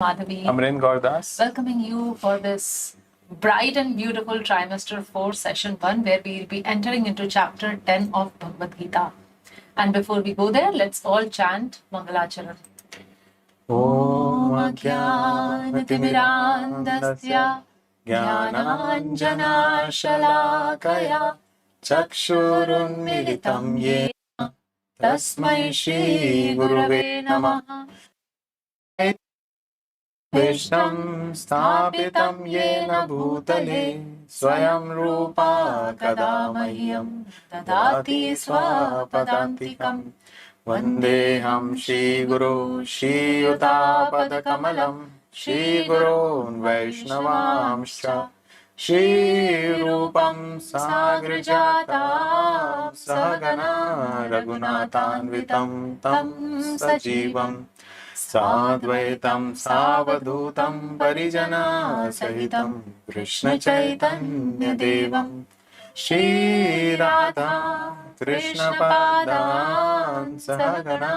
Madhavi. Amrin Gaurdas. Welcoming you for this bright and beautiful trimester 4 session 1 where we will be entering into chapter 10 of Bhagavad Gita. And before we go there, let's all chant Mangalacharan. Om Ajnanatirmirandasya Jnananjana Shalakaya Chakshurunmilitam Yena Tasmai Shri Gurave Namaha. Vishtam Sthapitam Yena Bhutale Swayam Rupa Kada Mahyam Dadati Swapadantikam Vandeham Shri Guru Shri Yuta Kamalam Shri Gurun Vaishnavamscha Shri Rupam Sagrajatam Sahagana Raghunathanvitam Tam Sajivam Sadvaitam Savadutam Parijana Sahitam Krishna Chaitanya Devam Shri Radha Krishna Padam Sahagana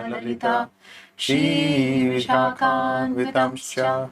Lalita Shri Vishakhanvitamscha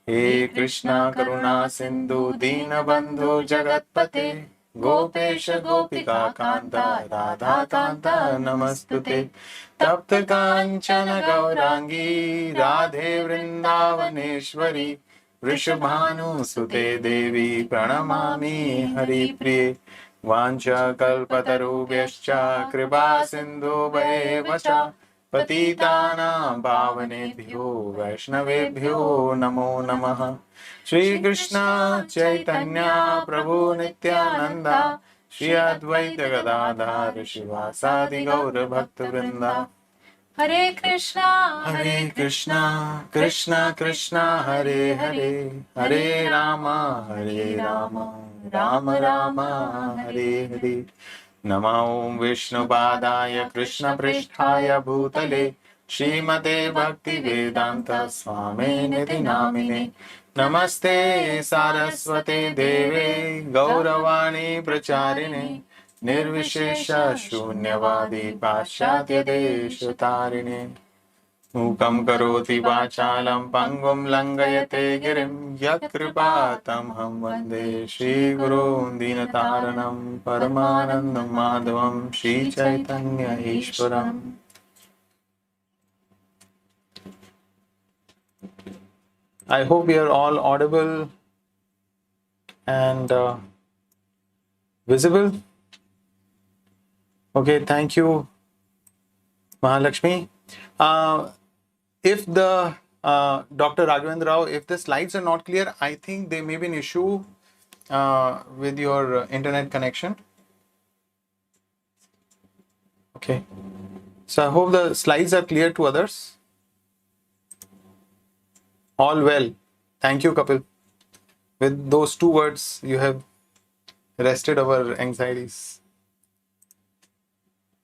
He Krishna Karuna Sindhu Dinabandhu Jagatpate Gopesha Gopika Kanta Radha Kanta Namastute Tapta Kanchana Gaurangi Radhe Vrindavaneshwari Vrishabhanu Sute Devi Pranamami Hari Priye Vancha Kalpatarubhyascha Kripa Sindhu Bhayevacha Patitanam Pavanebhyo Vaishnavebhyo Namo Namaha Shri Krishna Chaitanya Prabhu Nityananda Shri Advaita Gadadhar Shivasadi Gaura Bhakta Vrinda Hare Krishna, Krishna Krishna Hare Hare Hare Rama, Rama Rama Hare Hare Namo Vishnu Padaya Krishna Pristhaya Bhutale Srimate Bhakti Vedanta Swami Niti Namine Namaste Saraswate Deve Gauravani Pracharine Nirvishesha Shunyavadi Paschatya Deshatarine Mukam Karoti Vachalam Pangum Langayate Girim Yakripatam Ham Vande Shri Guru Dinataranam Paramanandam Madhavam Shri Chaitanya Ishwaram. I hope you are all audible and visible. Okay, thank you, Mahalakshmi. If the Dr. Raghavendra Rao, if the slides are not clear, I think there may be an issue with your internet connection. Okay, so I hope the slides are clear to others. All well. Thank you, Kapil. With those two words, you have rested our anxieties.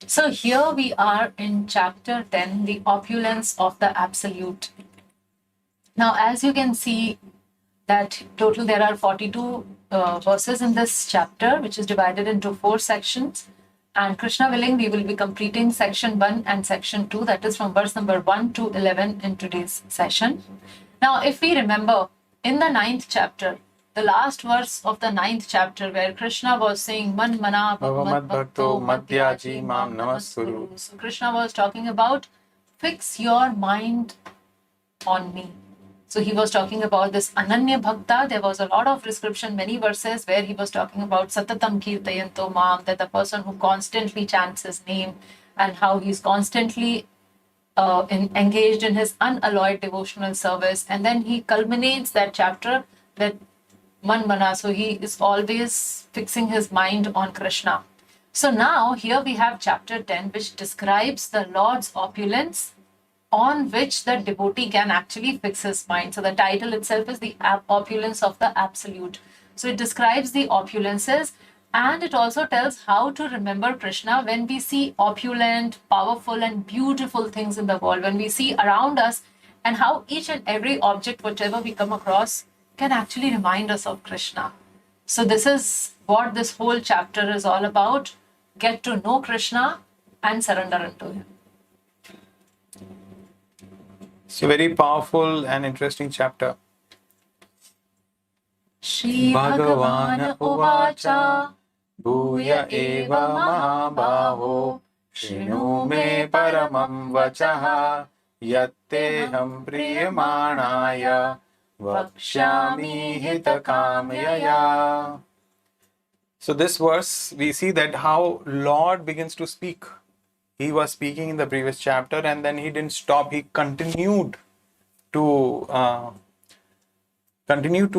So here we are in chapter 10, the opulence of the absolute. Now, as you can see that total there are 42 verses in this chapter, which is divided into 4 sections. And Krishna willing, we will be completing section 1 and section 2, that is from verse number 1 to 11 in today's session. Now, if we remember, in the 9th chapter, the last verse of the 9th chapter where Krishna was saying, Man mana bhagavat bhakto madhyaji mam namaskuru. So Krishna was talking about, fix your mind on me. So he was talking about this Ananya Bhakta. There was a lot of description, many verses where he was talking about Satatam Kirtayanto Mam, that the person who constantly chants his name and how he's constantly engaged in his unalloyed devotional service. And then he culminates that chapter that Man Mana, so he is always fixing his mind on Krishna. So now here we have chapter 10, which describes the Lord's opulence on which the devotee can actually fix his mind. So the title itself is the opulence of the absolute. So it describes the opulences, and it also tells how to remember Krishna when we see opulent, powerful and beautiful things in the world, when we see around us, and how each and every object, whatever we come across, can actually remind us of Krishna. So this is what this whole chapter is all about. Get to know Krishna and surrender unto him. It's a very powerful and interesting chapter. Shri Bhagavan Uvacha Bhuya eva mahabaho Shinu me paramam vachaha Yatteham priyamanaya Vakshami hitakamyaya. So this verse, we see that how Lord begins to speak. He was speaking in the previous chapter and then he didn't stop. He continued to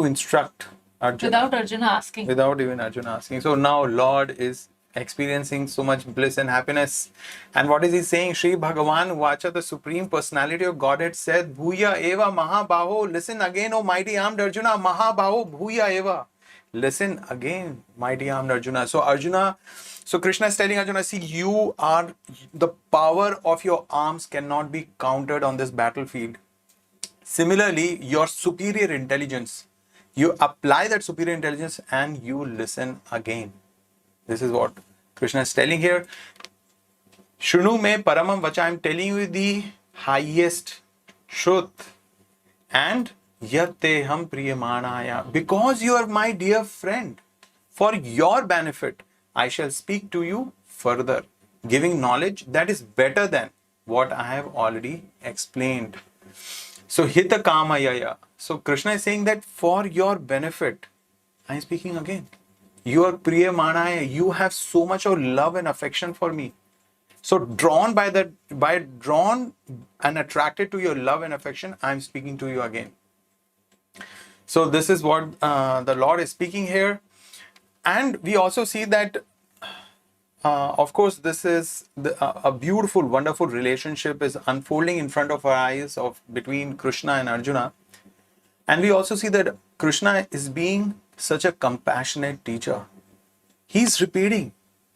instruct Arjuna. Without Arjuna asking. Without even Arjuna asking. So now Lord is experiencing so much bliss and happiness. And what is he saying? Shri Bhagavan Vacha, the Supreme Personality of Godhead, said, Bhuya eva mahabaho. Listen again, O mighty armed Arjuna. Mahabaho bhuya eva. Listen again, mighty armed Arjuna. So Krishna is telling Arjuna, see, the power of your arms cannot be countered on this battlefield. Similarly, your superior intelligence, you apply that superior intelligence and you listen again. This is what Krishna is telling here. Shunu me paramam vacha, I am telling you the highest truth. And yatteham priyamanaya, because you are my dear friend, for your benefit, I shall speak to you further, giving knowledge that is better than what I have already explained. So hita kamayaya. So Krishna is saying that for your benefit, I am speaking again. You are priyamanaya. You have so much of love and affection for me. So drawn and attracted to your love and affection, I am speaking to you again. So this is what the Lord is speaking here. And we also see that of course, this is a beautiful, wonderful relationship is unfolding in front of our eyes between Krishna and Arjuna. And we also see that Krishna is being such a compassionate teacher. He's repeating.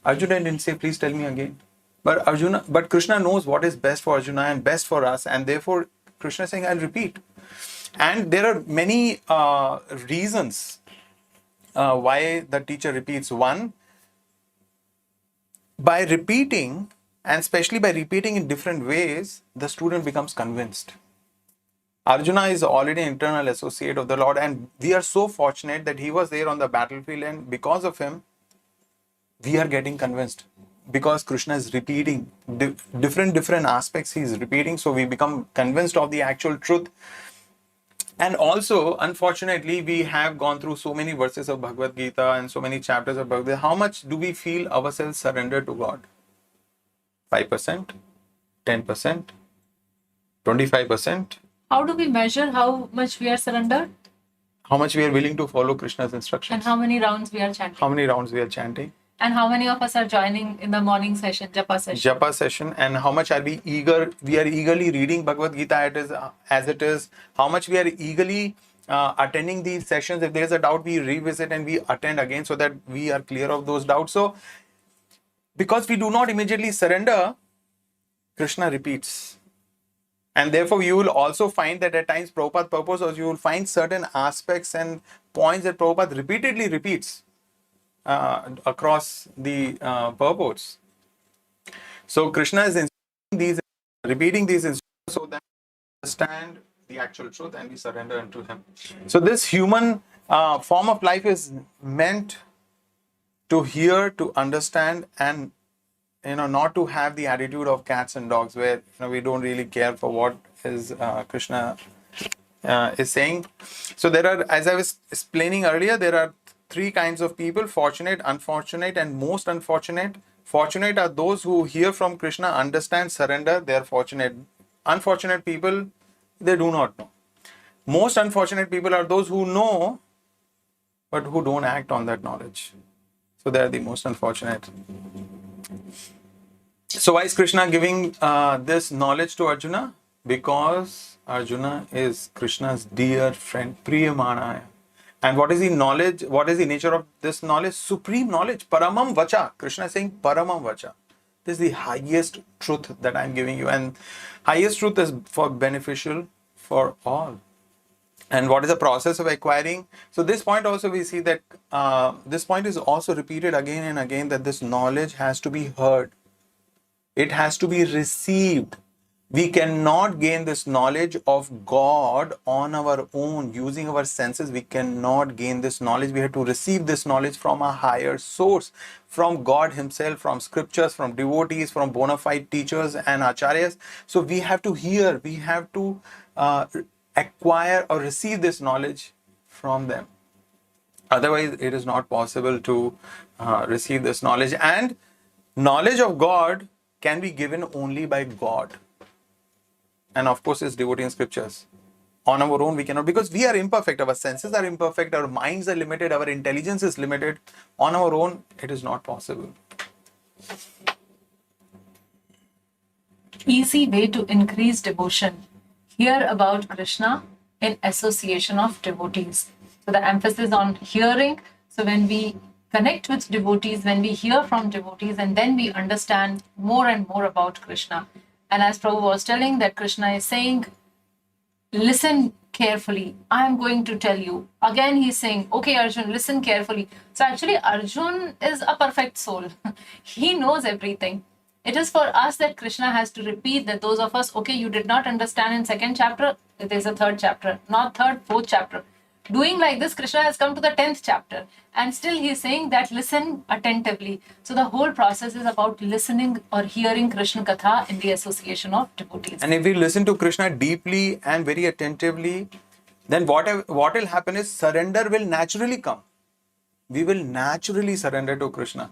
Arjuna didn't say, please tell me again. But Krishna knows what is best for Arjuna and best for us. And therefore, Krishna is saying, I'll repeat. And there are many reasons why the teacher repeats. One, by repeating, and especially by repeating in different ways, the student becomes convinced. Arjuna is already an internal associate of the Lord, and we are so fortunate that he was there on the battlefield, and because of him, we are getting convinced. Because Krishna is repeating different aspects, he is repeating, so we become convinced of the actual truth. And also, unfortunately, we have gone through so many verses of Bhagavad Gita and so many chapters of Bhagavad Gita. How much do we feel ourselves surrendered to God? 5%? 10%? 25%? How do we measure how much we are surrendered? How much we are willing to follow Krishna's instructions? And how many rounds we are chanting? How many rounds we are chanting? And how many of us are joining in the morning session, Japa session? Japa session, and how much are we eager? We are eagerly reading Bhagavad Gita as it is. How much we are eagerly attending these sessions. If there is a doubt, we revisit and we attend again so that we are clear of those doubts. So, because we do not immediately surrender, Krishna repeats. And therefore, you will also find that at times Prabhupada purposes, you will find certain aspects and points that Prabhupada repeatedly repeats across the purports. So Krishna is repeating these instructions so that we understand the actual truth and we surrender unto him. So this human form of life is meant to hear, to understand, and not to have the attitude of cats and dogs where we don't really care for what is Krishna is saying. So there are, as I was explaining earlier, there are three kinds of people: fortunate, unfortunate, and most unfortunate. Fortunate are those who hear from Krishna, understand, surrender. They are fortunate. Unfortunate people, they do not know. Most unfortunate people are those who know, but who don't act on that knowledge. So they are the most unfortunate. So why is Krishna giving this knowledge to Arjuna? Because Arjuna is Krishna's dear friend, Priyamanaya. And what is the knowledge? What is the nature of this knowledge? Supreme knowledge. Paramam Vacha. Krishna is saying Paramam Vacha. This is the highest truth that I am giving you. And highest truth is beneficial for all. And what is the process of acquiring? So this point also we see that this point is also repeated again and again, that this knowledge has to be heard. It has to be received. We cannot gain this knowledge of God on our own, using our senses. We cannot gain this knowledge. We have to receive this knowledge from a higher source, from God Himself, from scriptures, from devotees, from bona fide teachers and acharyas. So we have to hear, we have to acquire or receive this knowledge from them. Otherwise, it is not possible to receive this knowledge. And knowledge of God can be given only by God. And of course, it's devotee in scriptures. On our own, we cannot, because we are imperfect. Our senses are imperfect. Our minds are limited. Our intelligence is limited. On our own, it is not possible. Easy way to increase devotion. Hear about Krishna in association of devotees. So the emphasis on hearing. So when we connect with devotees, when we hear from devotees, and then we understand more and more about Krishna. And as Prabhu was telling, that Krishna is saying, listen carefully. I am going to tell you. Again, he's saying, okay, Arjun, listen carefully. So actually, Arjun is a perfect soul. He knows everything. It is for us that Krishna has to repeat that those of us, okay, you did not understand in second chapter, there's a third chapter, not third, fourth chapter. Doing like this, Krishna has come to the 10th chapter. And still he's saying that listen attentively. So the whole process is about listening or hearing Krishna Katha in the association of devotees. And if we listen to Krishna deeply and very attentively, then what will happen is surrender will naturally come. We will naturally surrender to Krishna.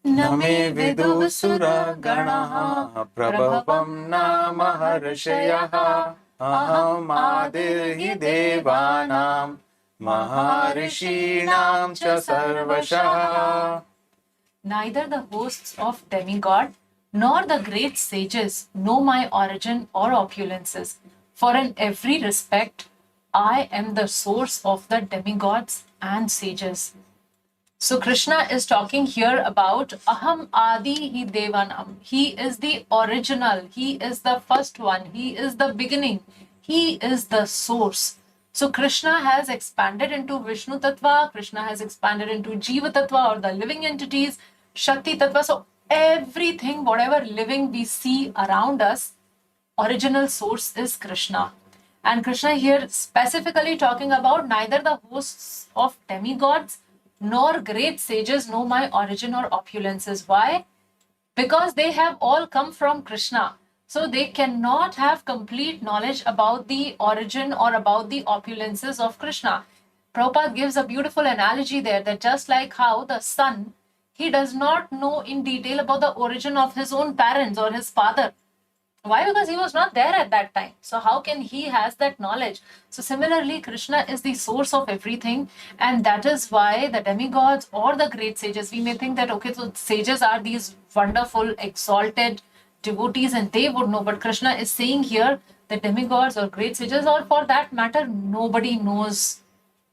Name vidu sura ganaha prabhavam nama harshayaha aham adirhi devanam maharishinam cha sarvashah. Neither the hosts of demigod nor the great sages know my origin or opulences, for in every respect I am the source of the demigods and sages. So Krishna is talking here about Aham Adi Hi Devanam. He is the original. He is the first one. He is the beginning. He is the source. So Krishna has expanded into Vishnu Tattva. Krishna has expanded into Jiva Tattva, or the living entities, Shakti Tattva. So everything, whatever living we see around us, original source is Krishna. And Krishna here specifically talking about neither the hosts of demigods nor great sages know my origin or opulences. Why? Because they have all come from Krishna. So they cannot have complete knowledge about the origin or about the opulences of Krishna. Prabhupada gives a beautiful analogy there, that just like how the son, he does not know in detail about the origin of his own parents or his father. Why? Because he was not there at that time. So how can he has that knowledge? So similarly, Krishna is the source of everything. And that is why the demigods or the great sages, we may think that, okay, so sages are these wonderful, exalted devotees and they would know. But Krishna is saying here that demigods or great sages, or for that matter, nobody knows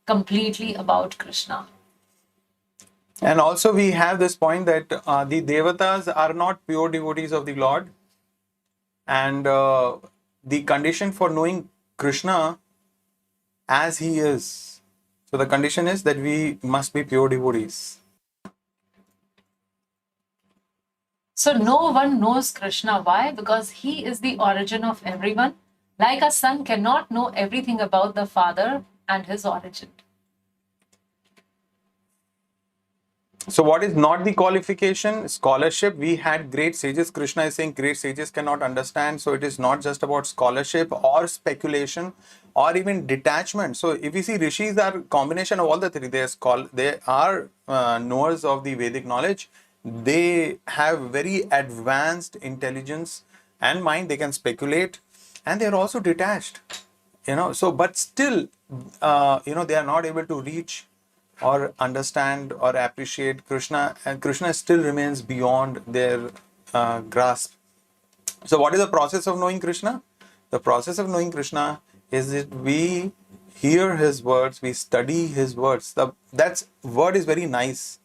completely about Krishna. And also we have this point that the devatas are not pure devotees of the Lord. And the condition for knowing Krishna as he is. So the condition is that we must be pure devotees. So no one knows Krishna. Why? Because he is the origin of everyone. Like a son cannot know everything about the father and his origin. So what is not the qualification? Scholarship. We had great sages. Krishna is saying great sages cannot understand. So it is not just about scholarship or speculation or even detachment. So if we see, rishis are combination of all the three. They are knowers of the Vedic knowledge. They have very advanced intelligence and mind. They can speculate and they are also detached. So but still, they are not able to reach or understand or appreciate Krishna, and Krishna still remains beyond their grasp. So what is the process of knowing Krishna? The process of knowing Krishna is that we hear his words, we study his words. That word is very nice.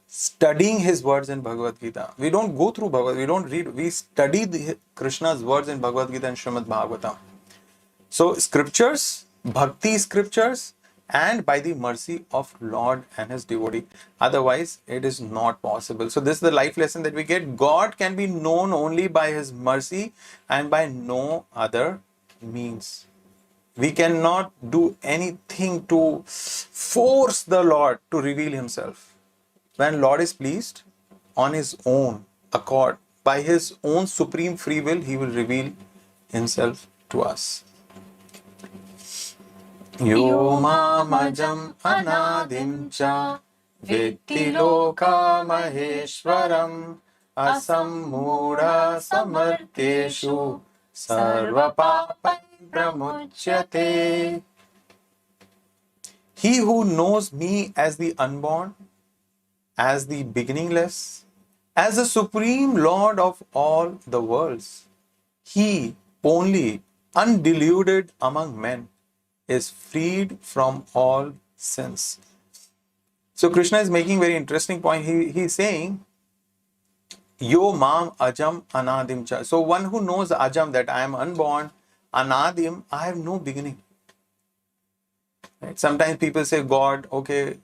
Studying his words in Bhagavad Gita. We don't go through Bhagavad Gita, we don't read, we study Krishna's words in Bhagavad Gita and Srimad Bhagavatam. So scriptures, bhakti scriptures, and by the mercy of Lord and his devotee. Otherwise, it is not possible. So this is the life lesson that we get. God can be known only by his mercy and by no other means. We cannot do anything to force the Lord to reveal himself. When Lord is pleased, on his own accord, by his own supreme free will, he will reveal himself to us. Yo mamajam anadim cha vetti loka maheshwaram asammudha samarteshu sarva papai pramuchyate. He who knows me as the unborn, as the beginningless, as the supreme Lord of all the worlds, he only, undeluded among men, is freed from all sins. So Krishna is making very interesting point. He is saying, Yo mam ajam anadim cha. So one who knows ajam, that I am unborn, anadim, I have no beginning. Right? Sometimes people say God, okay,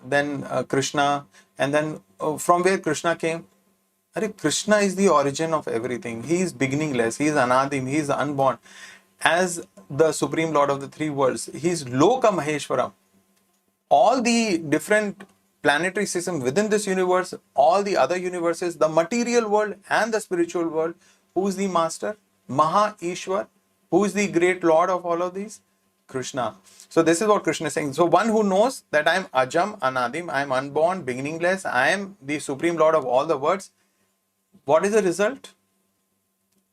then Krishna, and then from where Krishna came? Krishna is the origin of everything. He is beginningless. He is anadim. He is unborn. As the supreme Lord of the three worlds, he is Loka Maheshwaram. All the different planetary systems within this universe, all the other universes, the material world and the spiritual world, who is the master? Maha Ishwar. Who is the great Lord of all of these? Krishna. So this is what Krishna is saying. So one who knows that I am Ajam, Anadim, I am unborn, beginningless, I am the supreme Lord of all the worlds. What is the result?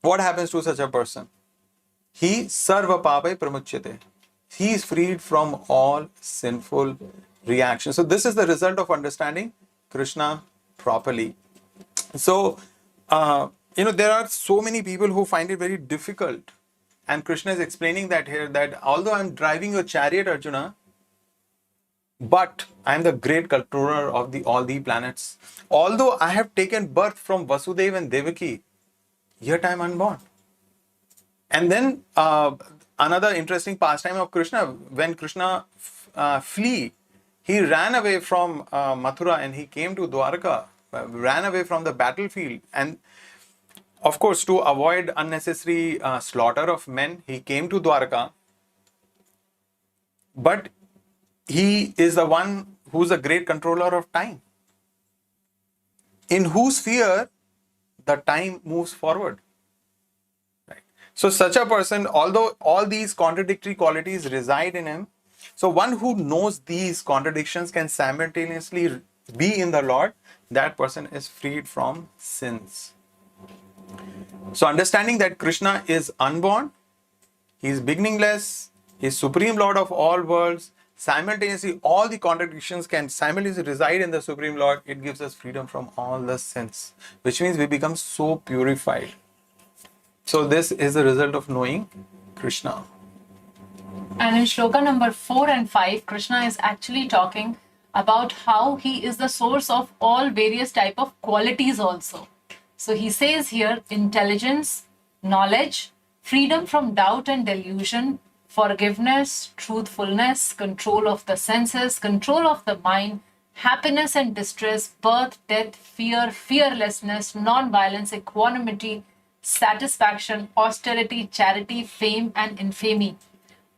What happens to such a person? He sarva papai pramuchyate. He is freed from all sinful reactions. So this is the result of understanding Krishna properly. So, there are so many people who find it very difficult. And Krishna is explaining that here, that although I am driving a chariot, Arjuna, but I am the great controller of all the planets. Although I have taken birth from Vasudeva and Devaki, yet I am unborn. And then another interesting pastime of Krishna, when Krishna flee, he ran away from Mathura and he came to Dwarka, ran away from the battlefield. And of course, to avoid unnecessary slaughter of men, he came to Dwarka. But he is the one who is a great controller of time, in whose sphere the time moves forward. Right? So such a person, although all these contradictory qualities reside in him, so one who knows these contradictions can simultaneously be in the Lord, that person is freed from sins. So understanding that Krishna is unborn, he is beginningless, he is supreme Lord of all worlds, simultaneously all the contradictions can simultaneously reside in the supreme Lord, it gives us freedom from all the sins, which means we become so purified. So this is the result of knowing Krishna. And in shloka number 4 and 5, Krishna is actually talking about how he is the source of all various type of qualities also. So he says here, intelligence, knowledge, freedom from doubt and delusion, forgiveness, truthfulness, control of the senses, control of the mind, happiness and distress, birth, death, fear, fearlessness, non-violence, equanimity, satisfaction, austerity, charity, fame, and infamy.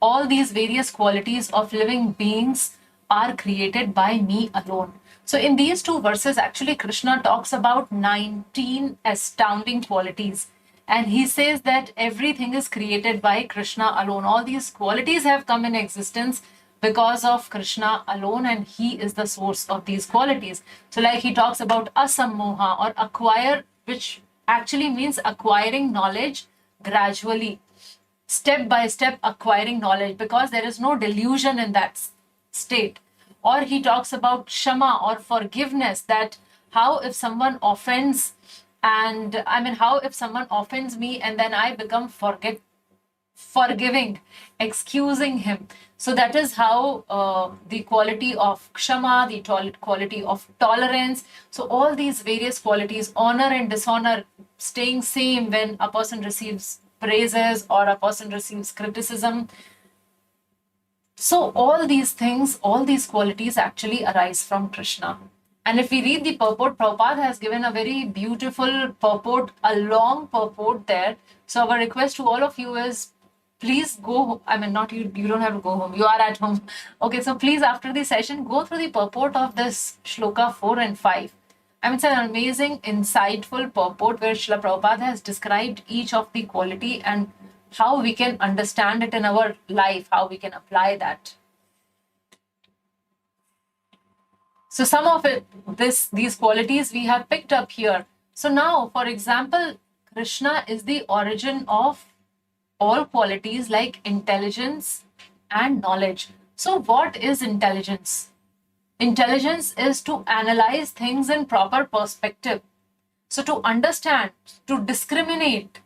All these various qualities of living beings are created by me alone. So in these two verses, actually, Krishna talks about 19 astounding qualities. And he says that everything is created by Krishna alone. All these qualities have come in existence because of Krishna alone, and he is the source of these qualities. So like he talks about asammoha, or acquire, which actually means acquiring knowledge gradually, step by step acquiring knowledge, because there is no delusion in that state. Or he talks about kshama, or forgiveness, that how if someone offends, and how if someone offends me and then I become forgiving, excusing him. So that is how the quality of kshama, the quality of tolerance. So all these various qualities, honor and dishonor, staying same when a person receives praises or a person receives criticism. So all these things, all these qualities actually arise from Krishna. And if we read the purport, Prabhupada has given a very beautiful purport, a long purport there. So our request to all of you is, please go. I mean, not you. You don't have to go home. You are at home. Okay, so please, after the session, go through the purport of this shloka 4 and 5. I mean, it's an amazing, insightful purport where Srila Prabhupada has described each of the quality and how we can understand it in our life, how we can apply that. So some of it, these qualities we have picked up here. So now, for example, Krishna is the origin of all qualities like intelligence and knowledge. So what is intelligence? Intelligence is to analyze things in proper perspective. So to understand, to discriminate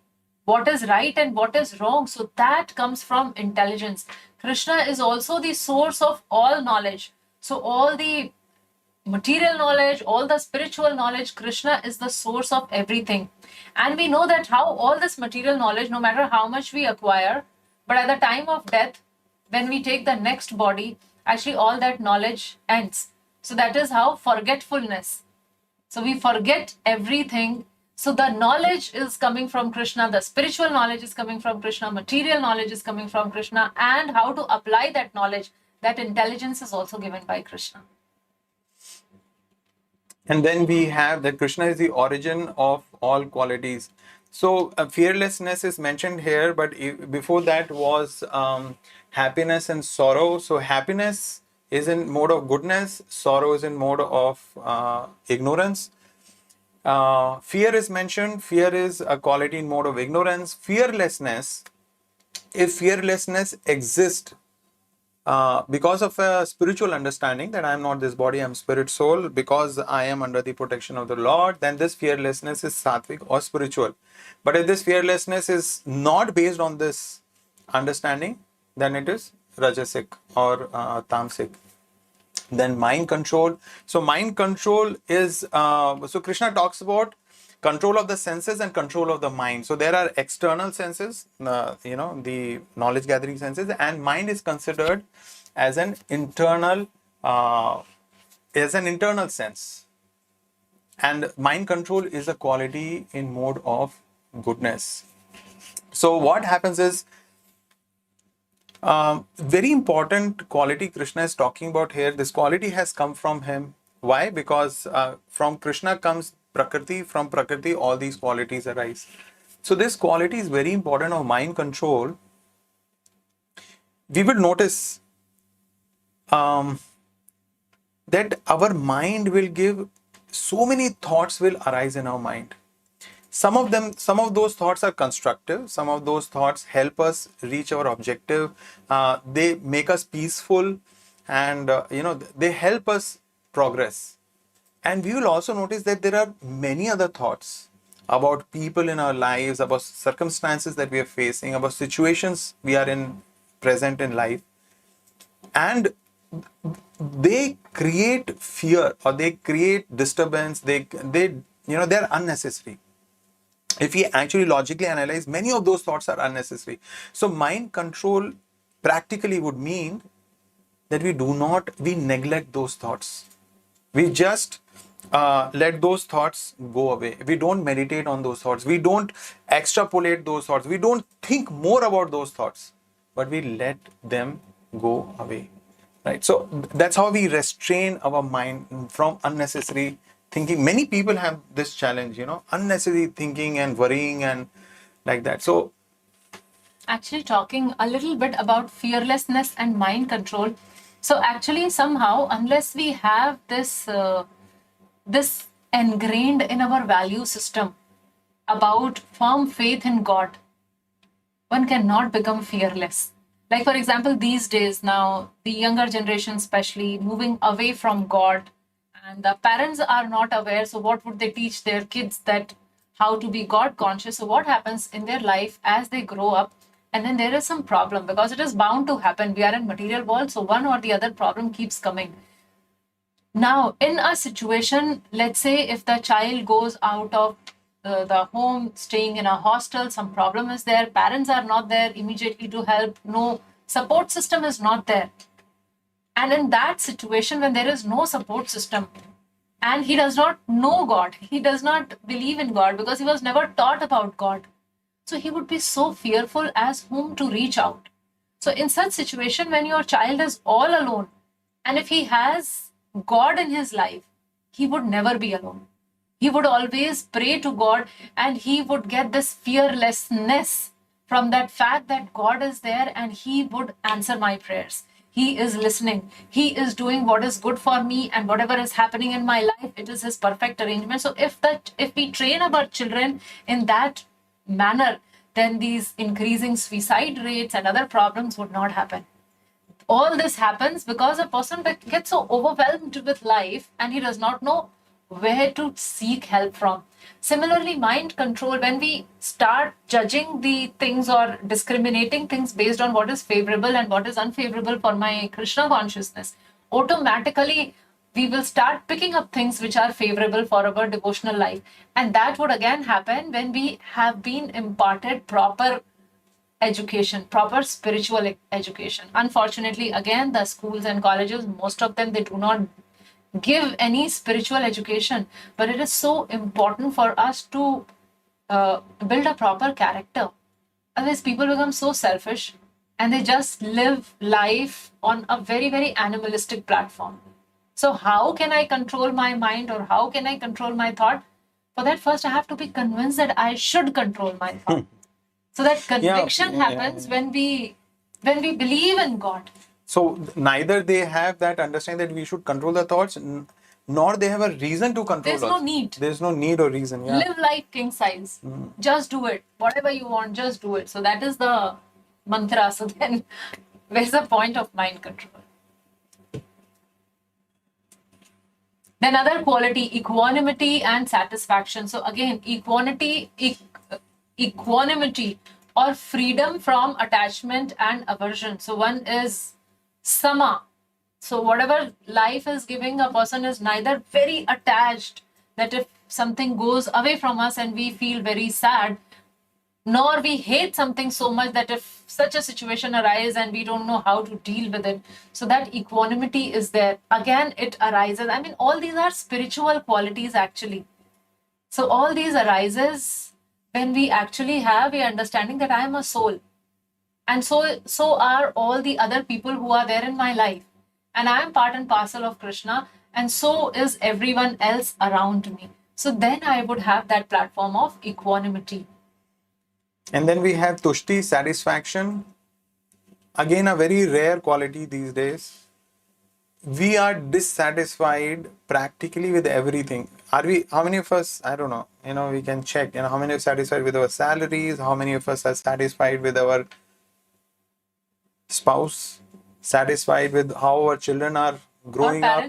what is right and what is wrong, so that comes from intelligence. Krishna is also the source of all knowledge. So all the material knowledge, all the spiritual knowledge, Krishna is the source of everything. And we know that how all this material knowledge, no matter how much we acquire, but at the time of death, when we take the next body, actually all that knowledge ends. So that is how forgetfulness. So we forget everything. So the knowledge is coming from Krishna, the spiritual knowledge is coming from Krishna, material knowledge is coming from Krishna, and how to apply that knowledge, that intelligence is also given by Krishna. And then we have that Krishna is the origin of all qualities. So fearlessness is mentioned here, but before that was happiness and sorrow. So happiness is in mode of goodness, sorrow is in mode of ignorance. Fear is mentioned. Fear is a quality in mode of ignorance. Fearlessness, if fearlessness exists because of a spiritual understanding that I am not this body, I am spirit soul, because I am under the protection of the Lord, then this fearlessness is sattvic or spiritual. But if this fearlessness is not based on this understanding, then it is rajasic or tamasic. Then mind control. So mind control is, so Krishna talks about control of the senses and control of the mind. So there are external senses, the knowledge gathering senses, and mind is considered as an internal sense. And mind control is a quality in mode of goodness. So what happens is, very important quality Krishna is talking about here. This quality has come from him. Why? Because from Krishna comes Prakriti. From Prakriti, all these qualities arise. So this quality is very important of mind control. We will notice that our mind will give, so many thoughts will arise in our mind. Some of those thoughts are constructive. Some of those thoughts help us reach our objective. They make us peaceful, and they help us progress. And we will also notice that there are many other thoughts about people in our lives, about circumstances that we are facing, about situations we are in present in life, and they create fear or they create disturbance. They're unnecessary. If we actually logically analyze, many of those thoughts are unnecessary. So mind control practically would mean that we neglect those thoughts. We just let those thoughts go away. We don't meditate on those thoughts. We don't extrapolate those thoughts. We don't think more about those thoughts, but we let them go away. Right? So that's how we restrain our mind from unnecessary thinking. Many people have this challenge, unnecessary thinking and worrying and like that. So Actually, talking a little bit about fearlessness and mind control. So actually, somehow, unless we have this this ingrained in our value system about firm faith in God, one cannot become fearless. Like, for example, these days now, the younger generation, especially, moving away from God, and the parents are not aware. So, what would they teach their kids that how to be God conscious? So, what happens in their life as they grow up? And then there is some problem because it is bound to happen. We are in material world, so one or the other problem keeps coming. Now, in a situation, let's say if the child goes out of the home, staying in a hostel, some problem is there, parents are not there immediately to help, no support system is not there. And in that situation, when there is no support system, and he does not know God, he does not believe in God because he was never taught about God. So he would be so fearful as whom to reach out. So in such situation, when your child is all alone, and if he has God in his life, he would never be alone. He would always pray to God, and he would get this fearlessness from that fact that God is there and he would answer my prayers. He is listening. He is doing what is good for me, and whatever is happening in my life, it is his perfect arrangement. So if we train our children in that manner, then these increasing suicide rates and other problems would not happen. All this happens because a person gets so overwhelmed with life and he does not know where to seek help from. Similarly, mind control, when we start judging the things or discriminating things based on what is favorable and what is unfavorable for my Krishna consciousness, automatically we will start picking up things which are favorable for our devotional life. And that would again happen when we have been imparted proper education, proper spiritual education. Unfortunately, again, the schools and colleges, most of them, they do not give any spiritual education. But it is so important for us to build a proper character. Otherwise, people become so selfish and they just live life on a very, very animalistic platform. So how can I control my mind, or how can I control my thought? For that, first I have to be convinced that I should control my thought. So that conviction happens when we believe in God. So neither they have that understanding that we should control the thoughts, nor they have a reason to control. There's no need. There's no need or reason. Yeah. Live life king size. Just do it. Whatever you want, just do it. So that is the mantra. So then where's the point of mind control? Then other quality, equanimity and satisfaction. So again, equanimity or freedom from attachment and aversion. So one is sama. So whatever life is giving, a person is neither very attached that if something goes away from us and we feel very sad, nor we hate something so much that if such a situation arises and we don't know how to deal with it. So that equanimity is there. Again, it arises. I mean, all these are spiritual qualities actually. So all these arises when we actually have a understanding that I am a soul. And so are all the other people who are there in my life. And I am part and parcel of Krishna, and so is everyone else around me. So then I would have that platform of equanimity. And then we have tushti, satisfaction. Again, a very rare quality these days. We are dissatisfied practically with everything. Are we? How many of us? I don't know. We can check. How many are satisfied with our salaries? How many of us are satisfied with our spouse? Satisfied with how our children are growing up?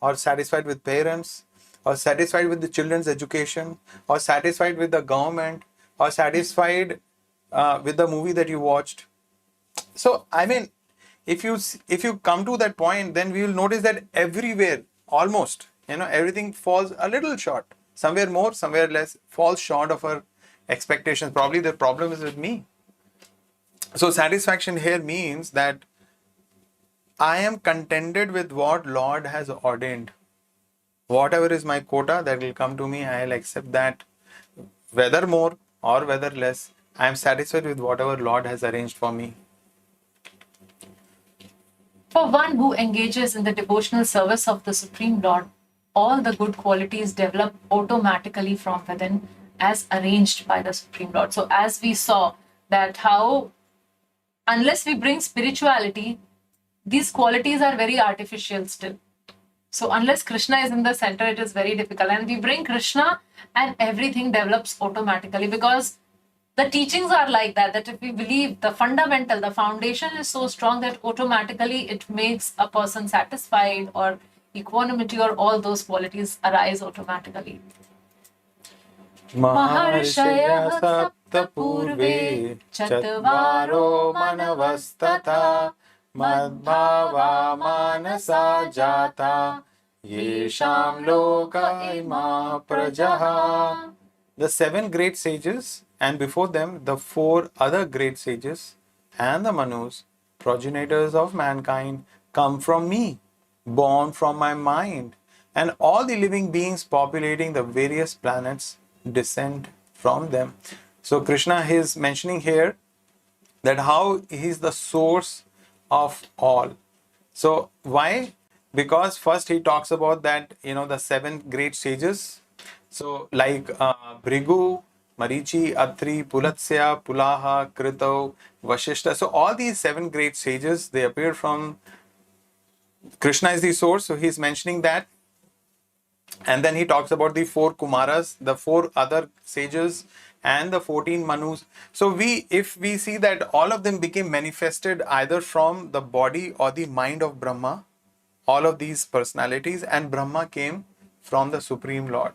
Or satisfied with parents? Or satisfied with the children's education? Or satisfied with the government? Or satisfied with the movie that you watched? So, I mean, if you come to that point, then we will notice that everywhere, almost, everything falls a little short. Somewhere more, somewhere less, falls short of our expectations. Probably the problem is with me. So satisfaction here means that I am contented with what Lord has ordained. Whatever is my quota that will come to me, I'll accept that. Whether more or whether less, I am satisfied with whatever Lord has arranged for me. For one who engages in the devotional service of the Supreme Lord, all the good qualities develop automatically from within as arranged by the Supreme Lord. So as we saw that how, unless we bring spirituality, these qualities are very artificial still. So unless Krishna is in the center, it is very difficult. And we bring Krishna and everything develops automatically, because the teachings are like that if we believe the fundamental, the foundation is so strong that automatically it makes a person satisfied, or equanimity, or all those qualities arise automatically. Maharshaya sapta purve chatvaro manavastata madbhava manasa jata yesham loka ima prajaha. The 7 great sages, and before them the 4 other great sages and the Manus, progenitors of mankind, come from me, born from my mind, and all the living beings populating the various planets descend from them. So Krishna is mentioning here that how he is the source of all. So why? Because first he talks about that, the seven great sages. So like Bhrigu, Marichi, Atri, Pulatsya, Pulaha, Kritav, Vashishta. So all these seven great sages, they appear from Krishna is the source. So he's mentioning that. And then he talks about the four Kumaras, the four other sages, and the 14 Manus. So if we see that all of them became manifested either from the body or the mind of Brahma, all of these personalities, and Brahma came from the Supreme Lord.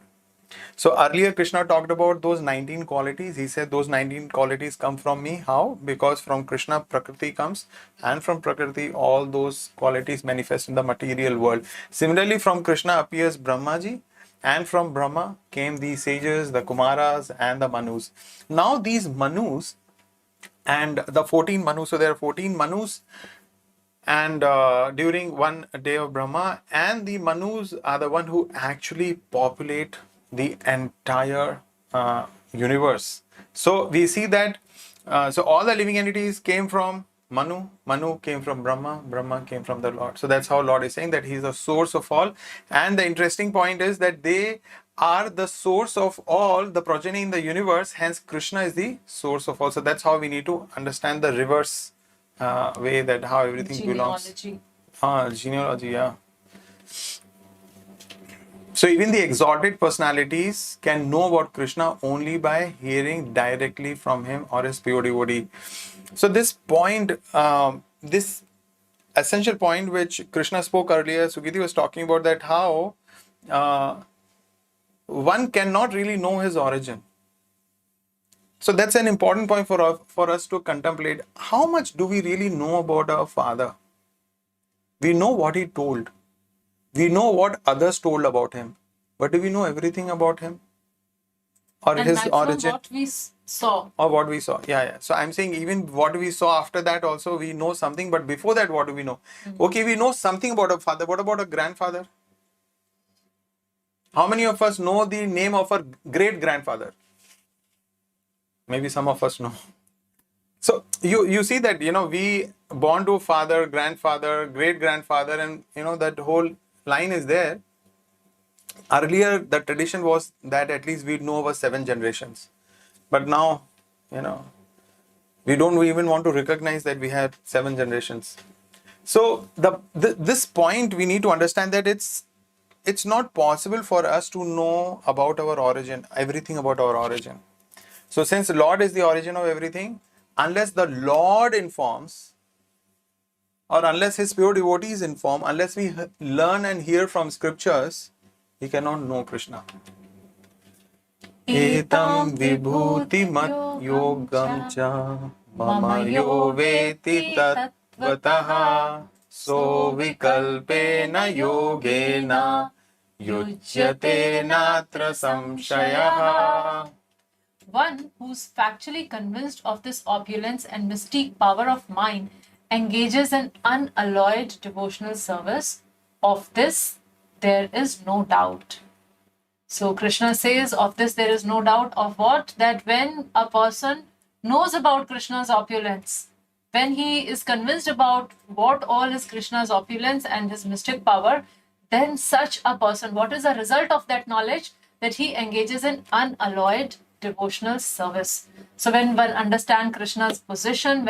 So earlier Krishna talked about those 19 qualities. He said those 19 qualities come from me. How? Because from Krishna Prakriti comes, and from Prakriti all those qualities manifest in the material world. Similarly, from Krishna appears Brahmaji, and from Brahma came the sages, the Kumaras, and the Manus. Now these Manus and the 14 Manus, so there are 14 Manus, and during one day of Brahma, and the Manus are the one who actually populate the entire universe. So we see that so all the living entities came from Manu, Manu came from Brahma, Brahma came from the Lord. So that's how Lord is saying that he is the source of all. And the interesting point is that they are the source of all the progeny in the universe, hence Krishna is the source of all. So that's how we need to understand the reverse way, that how everything belongs. Genealogy, yeah. So even the exalted personalities can know about Krishna only by hearing directly from him or his pure devotee. So this point, this essential point which Krishna spoke earlier, Sugiti was talking about, that how one cannot really know his origin. So that's an important point for us to contemplate. How much do we really know about our Father? We know what he told. We know what others told about him. But do we know everything about him? Or and his origin? What we saw. Or what we saw. Yeah. So I'm saying even what we saw after that also we know something. But before that, what do we know? Okay, we know something about our father. What about a grandfather? How many of us know the name of our great-grandfather? Maybe some of us know. So you see that, we born to father, grandfather, great-grandfather, and, that whole line is there. Earlier, the tradition was that at least we know over 7 generations. But now, we don't even want to recognize that we had 7 generations. So this point, we need to understand that it's not possible for us to know about our origin, everything about our origin. So since the Lord is the origin of everything, unless the Lord informs, or unless his pure devotees inform, unless we learn and hear from scriptures, we cannot know Krishna. Etam vibhuti mat yogam cha mama yo veti tatvataha so vikalpena yogena yujyate natra samshayaha. One who's factually convinced of this opulence and mystique power of mind engages in unalloyed devotional service. Of this, there is no doubt. So Krishna says, of this there is no doubt. Of what? That when a person knows about Krishna's opulence, when he is convinced about what all is Krishna's opulence and his mystic power, then such a person, what is the result of that knowledge? That he engages in unalloyed devotional service. So when one understands Krishna's position,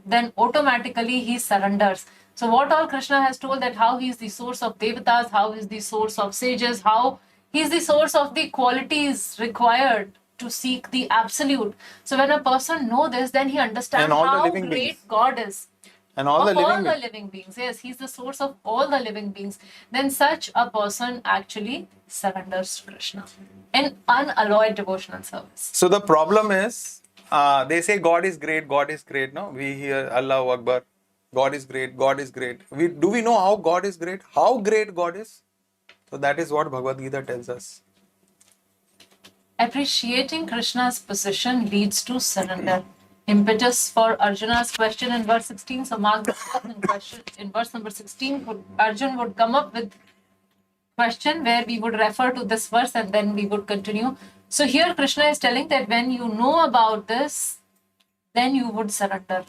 then automatically he surrenders. So what all Krishna has told, that how he is the source of devatas, how he is the source of sages, how he is the source of the qualities required to seek the absolute. So when a person knows this, then he understands how great beings. God is. And all the living beings. Yes, he's the source of all the living beings. Then such a person actually surrenders to Krishna in unalloyed devotional service. So the problem is, they say God is great, no? We hear Allahu Akbar, God is great, God is great. Do we know how God is great? How great God is? So that is what Bhagavad Gita tells us. Appreciating Krishna's position leads to surrender. impetus for Arjuna's question in verse 16. So mark the in verse number 16, Arjun would come up with question where we would refer to this verse and then we would continue. So here Krishna is telling that when you know about this, then you would surrender.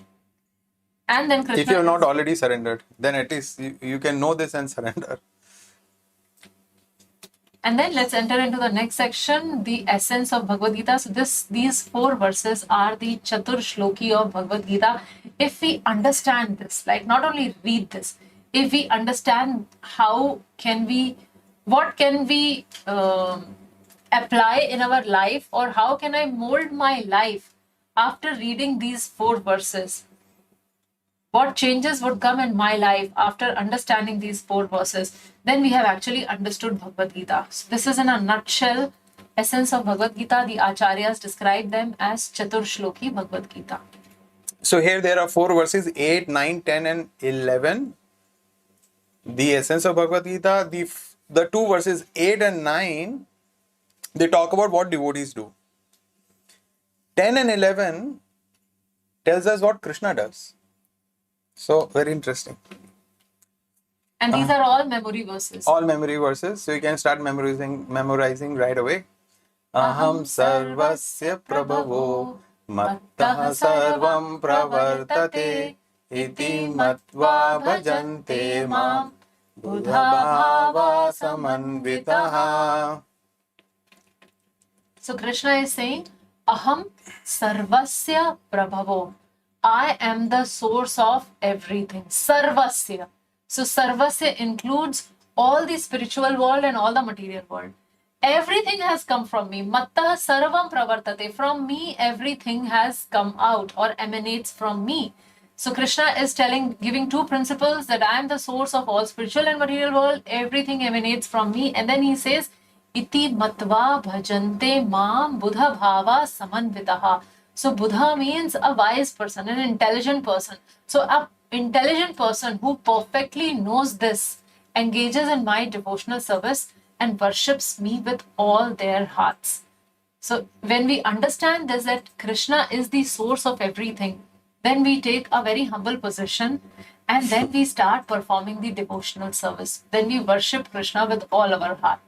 And then Krishna, if you have not already surrendered, then at least you can know this and surrender. And then let's enter into the next section, the essence of Bhagavad Gita. So these 4 verses are the Chatur-shloki of Bhagavad Gita. If we understand this, like not only read this, if we understand what can we apply in our life, or how can I mold my life after reading these 4 verses, what changes would come in my life after understanding these 4 verses, then we have actually understood Bhagavad Gita. So this is in a nutshell essence of Bhagavad Gita. The Acharyas describe them as Chatur-shloki Bhagavad Gita. So here there are 4 verses, 8, 9, 10 and 11. The essence of Bhagavad Gita, the 2 verses 8 and 9, they talk about what devotees do. 10 and 11 tells us what Krishna does. So very interesting. And these are all memory verses. All memory verses. So you can start memorizing right away. Aham sarvasya prabhavo mattah sarvam pravartate iti matva bhajante mam buddha bhava samanvitaha. So Krishna is saying, Aham sarvasya prabhavo. I am the source of everything. Sarvasya. So Sarvasya includes all the spiritual world and all the material world. Everything has come from me. Mattah sarvam pravartate. From me, everything has come out or emanates from me. So Krishna is giving 2 principles, that I am the source of all spiritual and material world. Everything emanates from me. And then he says, Iti matva bhajante mam buddha bhava samanvitaha. So Buddha means a wise person, an intelligent person. So an intelligent person who perfectly knows this engages in my devotional service and worships me with all their hearts. So when we understand this, that Krishna is the source of everything, then we take a very humble position and then we start performing the devotional service. Then we worship Krishna with all our heart.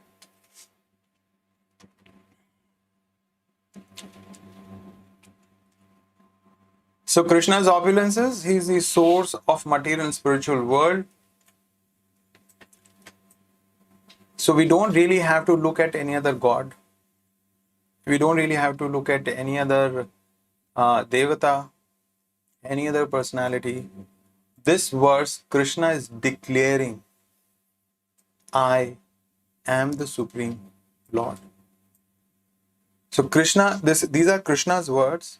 So Krishna's opulences, he is the source of material and spiritual world. So we don't really have to look at any other god. We don't really have to look at any other devata, any other personality. This verse, Krishna is declaring, I am the Supreme Lord. So Krishna, these are Krishna's words.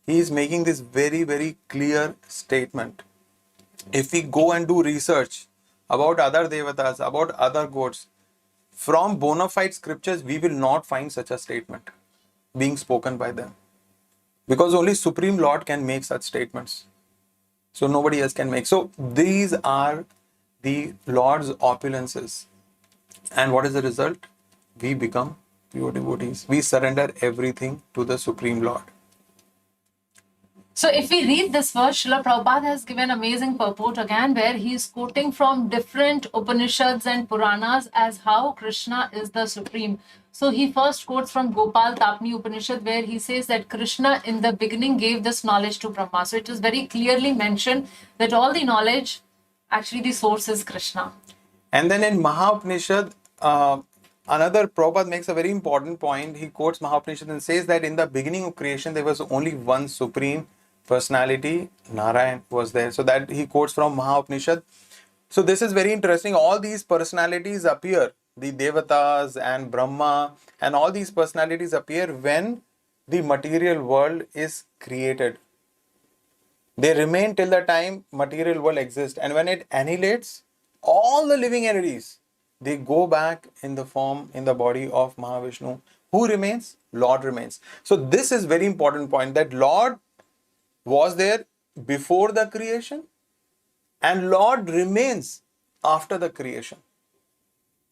He is making this very, very clear statement. If we go and do research about other devatas, about other gods, from bona fide scriptures, we will not find such a statement being spoken by them. Because only Supreme Lord can make such statements. So nobody else can make. So these are the Lord's opulences. And what is the result? We become pure devotees. We surrender everything to the Supreme Lord. So if we read this verse, Srila Prabhupada has given amazing purport again, where he is quoting from different Upanishads and Puranas as how Krishna is the Supreme. So he first quotes from Gopal Tapni Upanishad, where he says that Krishna in the beginning gave this knowledge to Brahma. So it is very clearly mentioned that all the knowledge, actually the source is Krishna. And then in Maha-Upanishad, another Prabhupada makes a very important point. He quotes Maha-Upanishad and says that in the beginning of creation, there was only one Supreme Personality, Narayan was there. So that he quotes from Maha-Upanishad. So this is very interesting. All these personalities appear, the Devatas and Brahma and all these personalities appear when the material world is created. They remain till the time material world exists. And when it annihilates, all the living entities, they go back in the form, in the body of Mahavishnu. Who remains? Lord remains. So this is very important point, that Lord was there before the creation and Lord remains after the creation.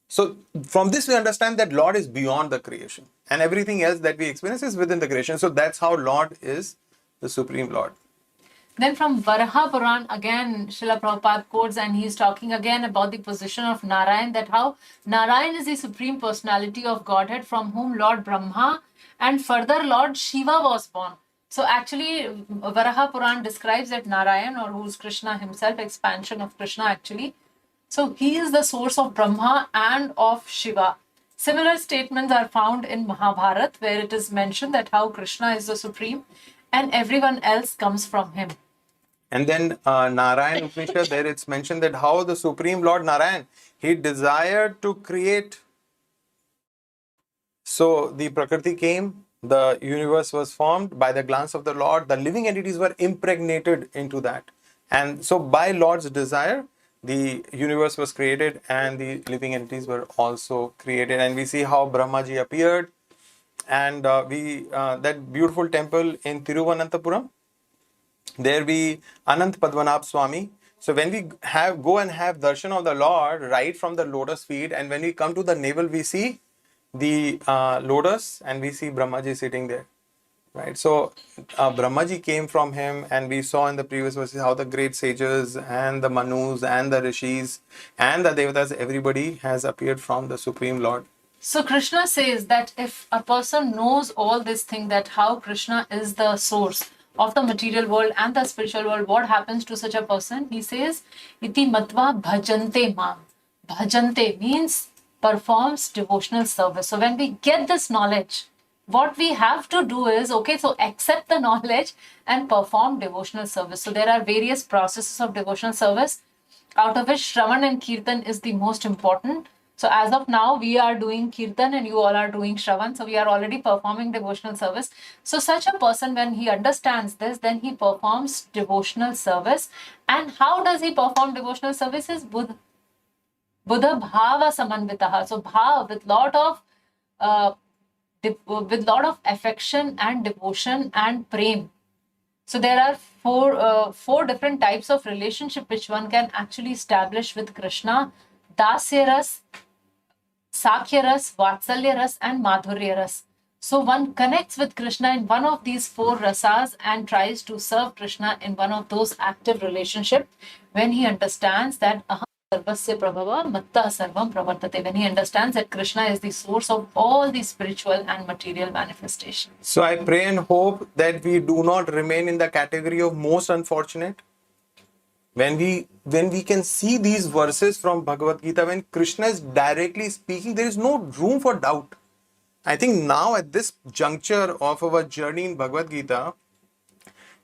So from this we understand that Lord is beyond the creation and everything else that we experience is within the creation. So that's how Lord is the Supreme Lord. Then from Varaha Puran, again, Srila Prabhupada quotes, and he's talking again about the position of Narayan, that how Narayan is the Supreme Personality of Godhead from whom Lord Brahma and further Lord Shiva was born. So actually, Varaha Puran describes that Narayan, or who's Krishna himself, expansion of Krishna actually. So he is the source of Brahma and of Shiva. Similar statements are found in Mahabharata, where it is mentioned that how Krishna is the Supreme and everyone else comes from him. And then Narayan Upanishad, there it's mentioned that how the Supreme Lord Narayan, he desired to create. So the Prakriti came, the universe was formed by the glance of the Lord, the living entities were impregnated into that. And so by Lord's desire, the universe was created and the living entities were also created. And we see how Brahmaji appeared, and that beautiful temple in Tiruvananthapuram, there we Anant Padmanabh Swami. So when we go and have darshan of the Lord right from the lotus feet, and when we come to the navel, we see the lotus and we see Brahmaji sitting there. Right. So Brahmaji came from him, and we saw in the previous verses how the great sages and the Manus and the Rishis and the Devatas, everybody has appeared from the Supreme Lord. So Krishna says that if a person knows all this thing, that how Krishna is the source of the material world and the spiritual world, what happens to such a person? He says, iti matva bhajante mam. Bhajante means performs devotional service. So when we get this knowledge, what we have to do is, okay, so accept the knowledge and perform devotional service. So there are various processes of devotional service, out of which Shravan and Kirtan is the most important. So as of now, we are doing Kirtan and you all are doing Shravan. So we are already performing devotional service. So such a person, when he understands this, then he performs devotional service. And how does he perform devotional service? Is Buddha Bhava Samanvitaha. So Bhava with lot of affection and devotion and prem. So there are four different types of relationship which one can actually establish with Krishna: Dasya Ras, Sakhya Ras, Vatsalya Ras, and Madhurya Ras. So one connects with Krishna in one of these four rasas and tries to serve Krishna in one of those active relationships when he understands that Aham Sarvasya Prabhava Matta Sarvam Pravartate, when he understands that Krishna is the source of all the spiritual and material manifestations. So I pray and hope that we do not remain in the category of most unfortunate. When we can see these verses from Bhagavad Gita, when Krishna is directly speaking, there is no room for doubt. I think now at this juncture of our journey in Bhagavad Gita,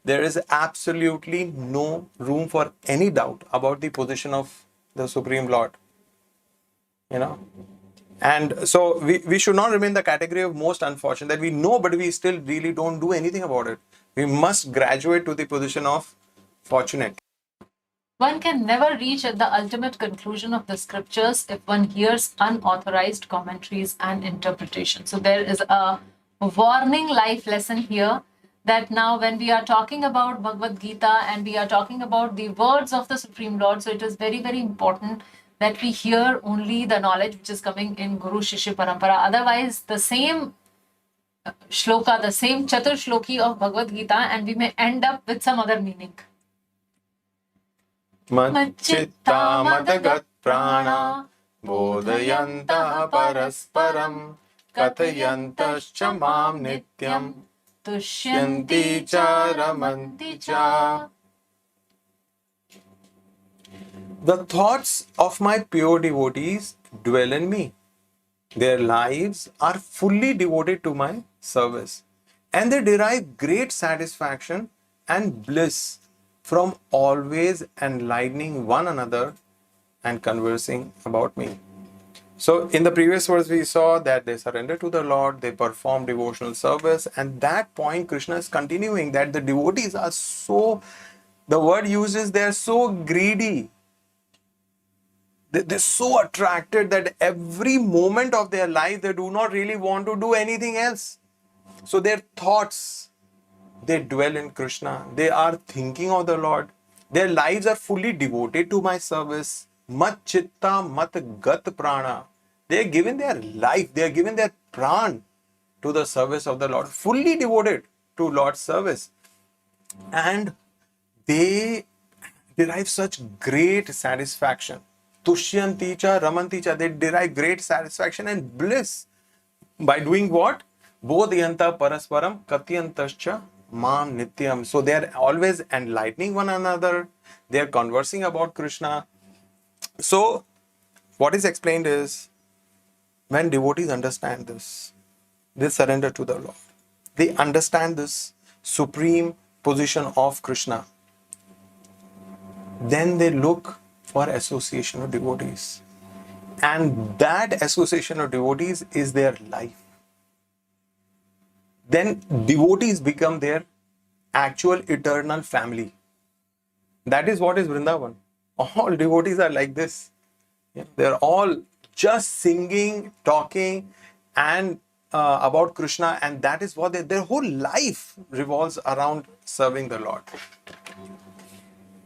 there is absolutely no room for any doubt about the position of the Supreme Lord. And so we should not remain in the category of most unfortunate, that we know but we still really don't do anything about it. We must graduate to the position of fortunate. One can never reach at the ultimate conclusion of the scriptures if one hears unauthorized commentaries and interpretations. So there is a warning life lesson here, that now when we are talking about Bhagavad Gita and we are talking about the words of the Supreme Lord, so it is very, very important that we hear only the knowledge which is coming in Guru Shishya Parampara. Otherwise, the same shloka, the same Chatur-shloki of Bhagavad Gita, and we may end up with some other meaning. Machchitta matagat prana bodhayantah parasparam kathayantascha mam nityam tushyanti cha ramanti cha. The thoughts of my pure devotees dwell in me. Their lives are fully devoted to my service, and they derive great satisfaction and bliss from always enlightening one another and conversing about me. So in the previous verse, we saw that they surrender to the Lord, they perform devotional service, and that point Krishna is continuing, that the devotees are so, the word uses, they are so greedy. They're so attracted that every moment of their life, they do not really want to do anything else. So their thoughts, they dwell in Krishna. They are thinking of the Lord. Their lives are fully devoted to my service. Mat chitta mat gat prana. They are given their life, they are given their pran to the service of the Lord. Fully devoted to Lord's service. and they derive such great satisfaction. Tushyanti cha ramanti cha, they derive great satisfaction and bliss by doing what? Bodhyanta parasparam katyantascha mam nityam. So they are always enlightening one another. They are conversing about Krishna. So what is explained is, when devotees understand this, they surrender to the Lord. They understand this supreme position of Krishna. Then they look for association of devotees. And that association of devotees is their life. Then devotees become their actual eternal family. That is what is Vrindavan. All devotees are like this. They're all just singing, talking, and about Krishna, and that is what their whole life revolves around serving the Lord.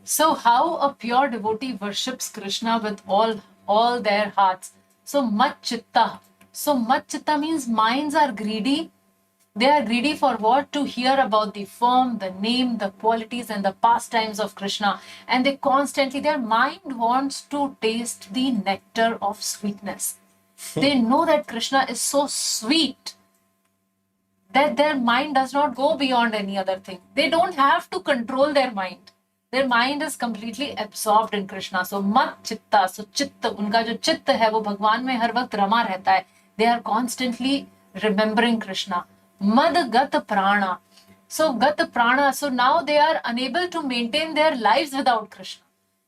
So how a pure devotee worships Krishna with all their hearts? So mat chitta. So mat chitta means minds are greedy. They are greedy for what? To hear about the form, the name, the qualities, and the pastimes of Krishna. And they constantly, their mind wants to taste the nectar of sweetness. They know that Krishna is so sweet that their mind does not go beyond any other thing. They don't have to control their mind. Their mind is completely absorbed in Krishna. So mat chitta, so chitta, उनका जो चित्त है वो भगवान में हर वक्त रमा रहता है. They are constantly remembering Krishna. Mad gat prana. So gat prana. So now they are unable to maintain their lives without Krishna.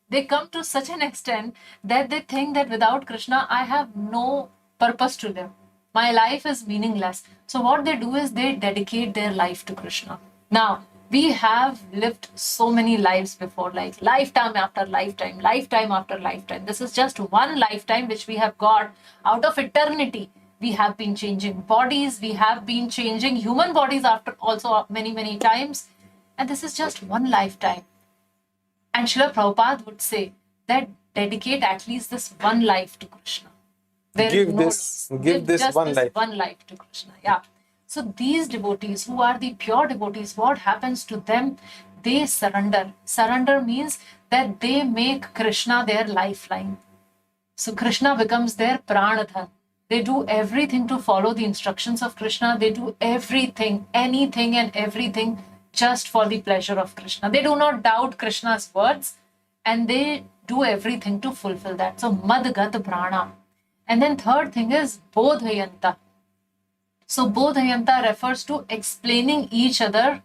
They come to such an extent that they think that without Krishna, I have no purpose to live. My life is meaningless. So what they do is they dedicate their life to Krishna. Now, we have lived so many lives before, like lifetime after lifetime, lifetime after lifetime. This is just one lifetime which we have got out of eternity. We have been changing bodies. We have been changing human bodies after also many, many times. And this is just one lifetime. And Srila Prabhupada would say that dedicate at least this one life to Krishna. Give this one life. One life to Krishna. Yeah. So these devotees who are the pure devotees, what happens to them? They surrender. Surrender means that they make Krishna their lifeline. So Krishna becomes their pranadhan. They do everything to follow the instructions of Krishna. They do everything, anything and everything just for the pleasure of Krishna. They do not doubt Krishna's words and they do everything to fulfill that. So madgat prana. And then third thing is bodhayanta. So bodhayanta refers to explaining each other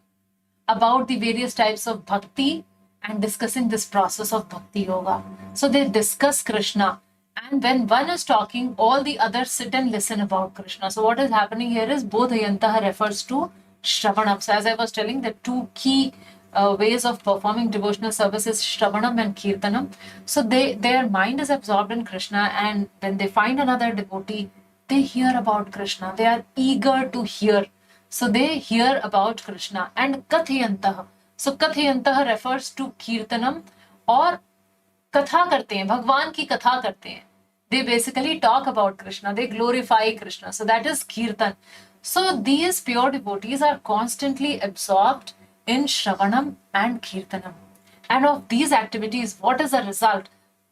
about the various types of bhakti and discussing this process of bhakti yoga. So they discuss Krishna. And when one is talking, all the others sit and listen about Krishna. So what is happening here is bodhayanta refers to Shravanam. So as I was telling, the two key ways of performing devotional service is Shravanam and Kirtanam. So their mind is absorbed in Krishna, and when they find another devotee, they hear about Krishna. They are eager to hear. So they hear about Krishna. And Kathayantaha. So Kathayantaha refers to Kirtanam, or कथा करते हैं, भगवान की कथा करते हैं. They basically talk about Krishna. They glorify Krishna. So that is Kirtan. So these pure devotees are constantly absorbed in Shravanam and Kirtanam. And of these activities, what is the result?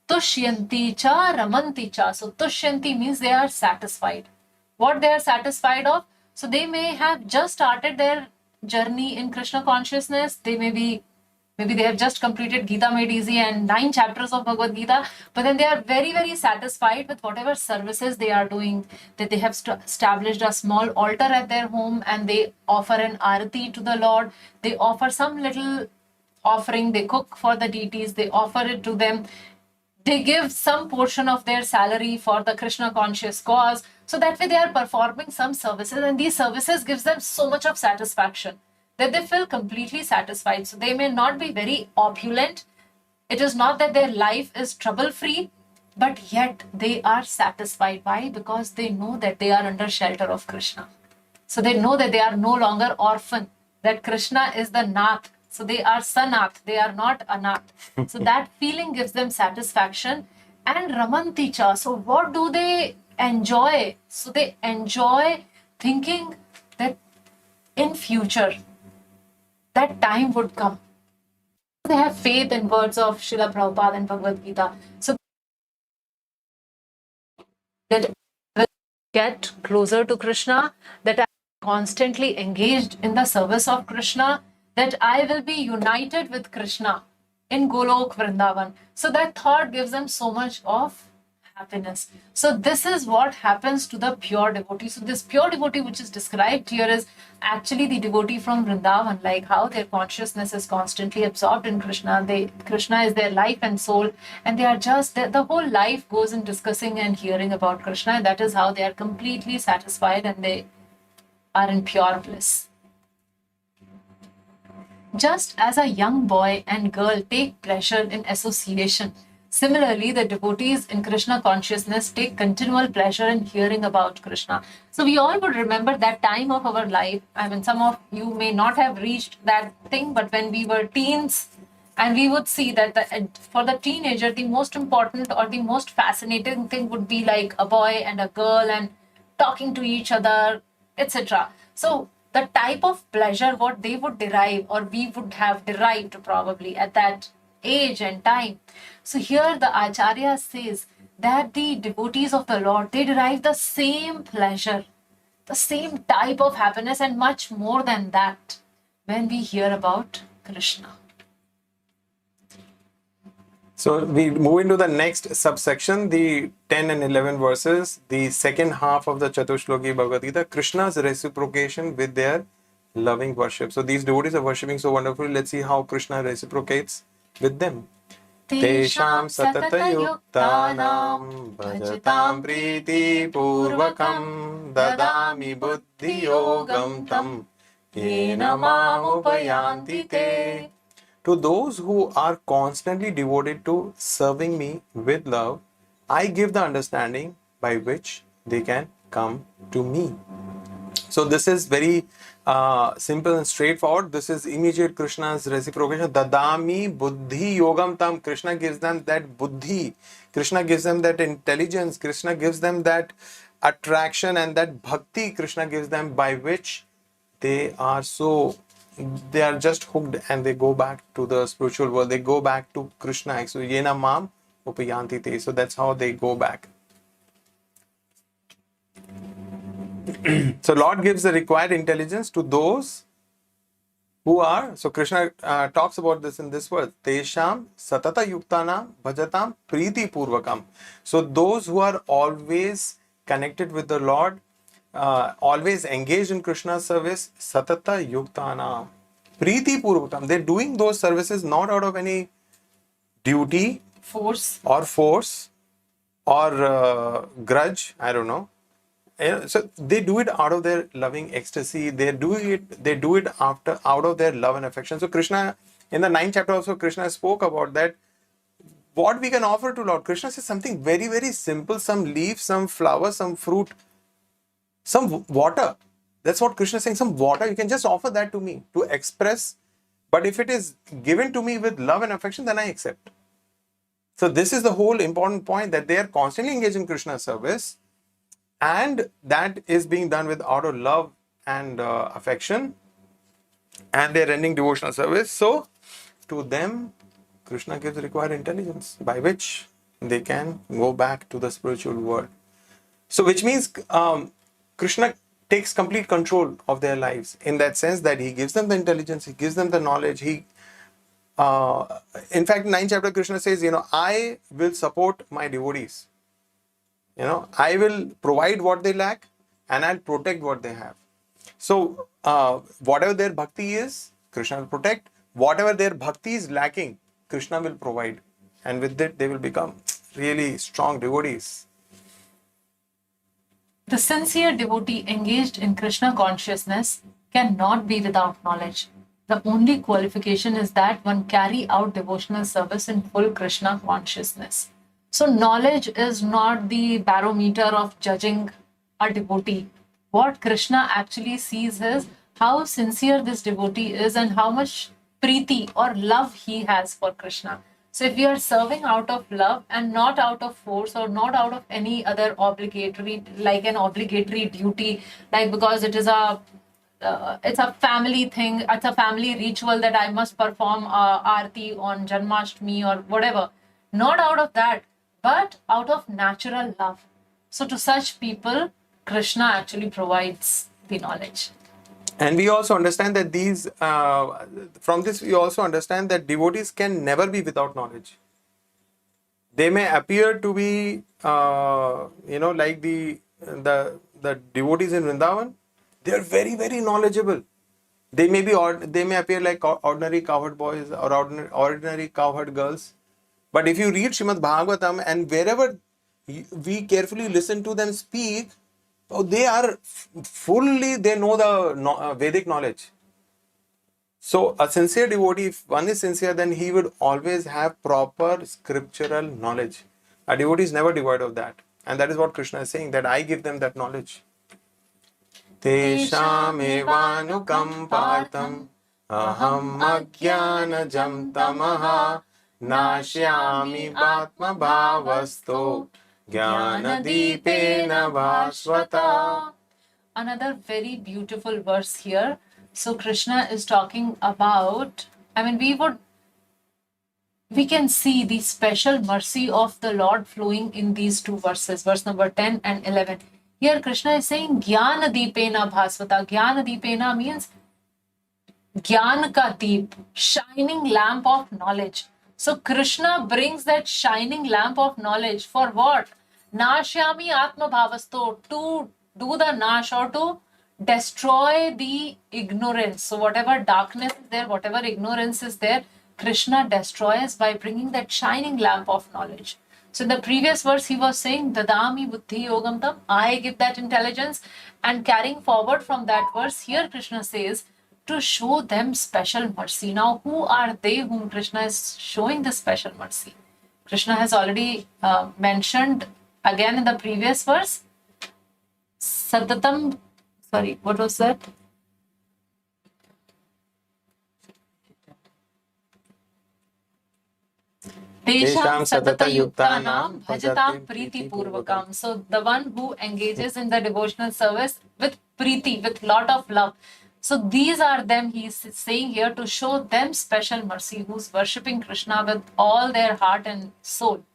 Tushyanti cha ramanti cha. So tushyanti means they are satisfied. What they are satisfied of? So they may have just started their journey in Krishna consciousness. Maybe they have just completed Gita Made Easy and 9 chapters of Bhagavad Gita, but then they are very, very satisfied with whatever services they are doing, that they have established a small altar at their home and they offer an arati to the Lord. They offer some little offering, they cook for the deities, they offer it to them. They give some portion of their salary for the Krishna conscious cause. So that way they are performing some services, and these services gives them so much of satisfaction that they feel completely satisfied. So they may not be very opulent. It is not that their life is trouble-free, but yet they are satisfied. Why? Because they know that they are under shelter of Krishna. So they know that they are no longer orphan, that Krishna is the Nath. So they are Sanath, they are not Anath. So that feeling gives them satisfaction. And Ramanticha, so what do they enjoy? So they enjoy thinking that in future, that time would come. They have faith in words of Srila Prabhupada and Bhagavad Gita. So that will get closer to Krishna, that I am constantly engaged in the service of Krishna, that I will be united with Krishna in Golok Vrindavan. So that thought gives them so much of happiness. So this is what happens to the pure devotee. So this pure devotee which is described here is actually the devotee from Vrindavan, like how their consciousness is constantly absorbed in Krishna. Krishna is their life and soul, and they are just, the whole life goes in discussing and hearing about Krishna, and that is how they are completely satisfied and they are in pure bliss. Just as a young boy and girl take pleasure in association, similarly, the devotees in Krishna consciousness take continual pleasure in hearing about Krishna. So we all would remember that time of our life. I mean, some of you may not have reached that thing, but when we were teens, and we would see that for the teenager, the most important or the most fascinating thing would be like a boy and a girl and talking to each other, etc. So the type of pleasure what they would derive or we would have derived probably at that age and time. So here the Acharya says that the devotees of the Lord, they derive the same pleasure, the same type of happiness and much more than that when we hear about Krishna. So we move into the next subsection, the 10 and 11 verses, the second half of the Chatur-shloki Bhagavad Gita, Krishna's reciprocation with their loving worship. So these devotees are worshipping so wonderfully. Let's see how Krishna reciprocates with them. Tesham satatayuktanam bhajatam priti purvakam dadami buddhi yogam tam yena mam upayanti te. To those who are constantly devoted to serving me with love, I give the understanding by which they can come to me. So this is very simple and straightforward. This is immediate Krishna's reciprocation. Dadami buddhi yogam tam. Krishna gives them that buddhi. Krishna gives them that intelligence. Krishna gives them that attraction and that bhakti. Krishna gives them by which they are just hooked and they go back to the spiritual world. They go back to Krishna. So yena mam upayanti te. So that's how they go back. So Lord gives the required intelligence to those who are, so Krishna talks about this in this verse, Tesham satata yuktanam bhajatam priti purvakam. So those who are always connected with the Lord, always engaged in Krishna's service, satata yuktanam priti purvakam. They're doing those services not out of any duty, Force or grudge, I don't know. So they do it out of their loving ecstasy. They do it out of their love and affection. So Krishna, in the 9th chapter also, Krishna spoke about that. What we can offer to Lord. Krishna says something very, very simple. Some leaf, some flower, some fruit, some water. That's what Krishna is saying. Some water, you can just offer that to me to express. But if it is given to me with love and affection, then I accept. So this is the whole important point, that they are constantly engaged in Krishna's service. And that is being done with out of love and affection, and they're rendering devotional service. So to them, Krishna gives required intelligence by which they can go back to the spiritual world. So which means Krishna takes complete control of their lives, in that sense that he gives them the intelligence, he gives them the knowledge. In fact, 9th chapter, Krishna says, I will support my devotees. I will provide what they lack and I'll protect what they have. So, whatever their bhakti is, Krishna will protect. Whatever their bhakti is lacking, Krishna will provide. And with that, they will become really strong devotees. The sincere devotee engaged in Krishna consciousness cannot be without knowledge. The only qualification is that one carry out devotional service in full Krishna consciousness. So knowledge is not the barometer of judging a devotee. What Krishna actually sees is how sincere this devotee is and how much preeti or love he has for Krishna. So if we are serving out of love and not out of force or not out of any other obligatory, like an obligatory duty, like because it is a it's a family thing, it's a family ritual that I must perform Aarti on Janmashtami or whatever. Not out of that, but out of natural love. So to such people, Krishna actually provides the knowledge. And we also understand that from this, we also understand that devotees can never be without knowledge. They may appear to be, like the devotees in Vrindavan. They are very, very knowledgeable. They may they may appear like ordinary cowherd boys or ordinary cowherd girls. But if you read Srimad Bhagavatam and wherever we carefully listen to them speak, they are they know the Vedic knowledge. So a sincere devotee, if one is sincere, then he would always have proper scriptural knowledge. A devotee is never devoid of that. And that is what Krishna is saying, that I give them that knowledge. Teshamevanukampartam aham ajnanajam tamaha nashyami atma bhavasto jnanadipena vasvata. Another very beautiful verse here. So Krishna is talking about, we can see the special mercy of the Lord flowing in these two verses, verse number 10 and 11. Here Krishna is saying, Jnana Deepena Bhasvata. Jnana Deepena means Jnana ka deep, shining lamp of knowledge. So Krishna brings that shining lamp of knowledge for what? Nashyami Atma Bhavasto, to do the nash or to destroy the ignorance. So whatever darkness is there, whatever ignorance is there, Krishna destroys by bringing that shining lamp of knowledge. So in the previous verse, he was saying, Dadami Buddhi Yogam Tam, I give that intelligence. And carrying forward from that verse, here Krishna says, to show them special mercy. Now, who are they whom Krishna is showing this special mercy? Krishna has already mentioned again in the previous verse, Sadatam, sorry, what was that? Tesham satata yuktanam bhajatam priti purvakam. So the one who engages in the devotional service with priti, with lot of love. So these are them, he is saying here, to show them special mercy, who's worshipping Krishna with all their heart and soul.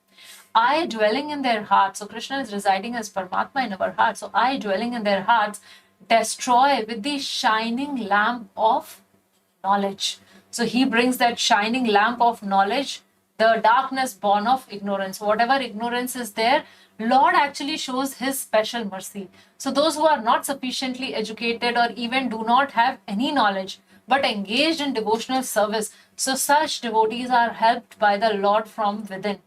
I dwelling in their hearts, so Krishna is residing as Paramatma in our hearts. So I dwelling in their hearts, destroy with the shining lamp of knowledge. So he brings that shining lamp of knowledge, the darkness born of ignorance. Whatever ignorance is there, Lord actually shows his special mercy. So those who are not sufficiently educated or even do not have any knowledge, but engaged in devotional service, so such devotees are helped by the Lord from within.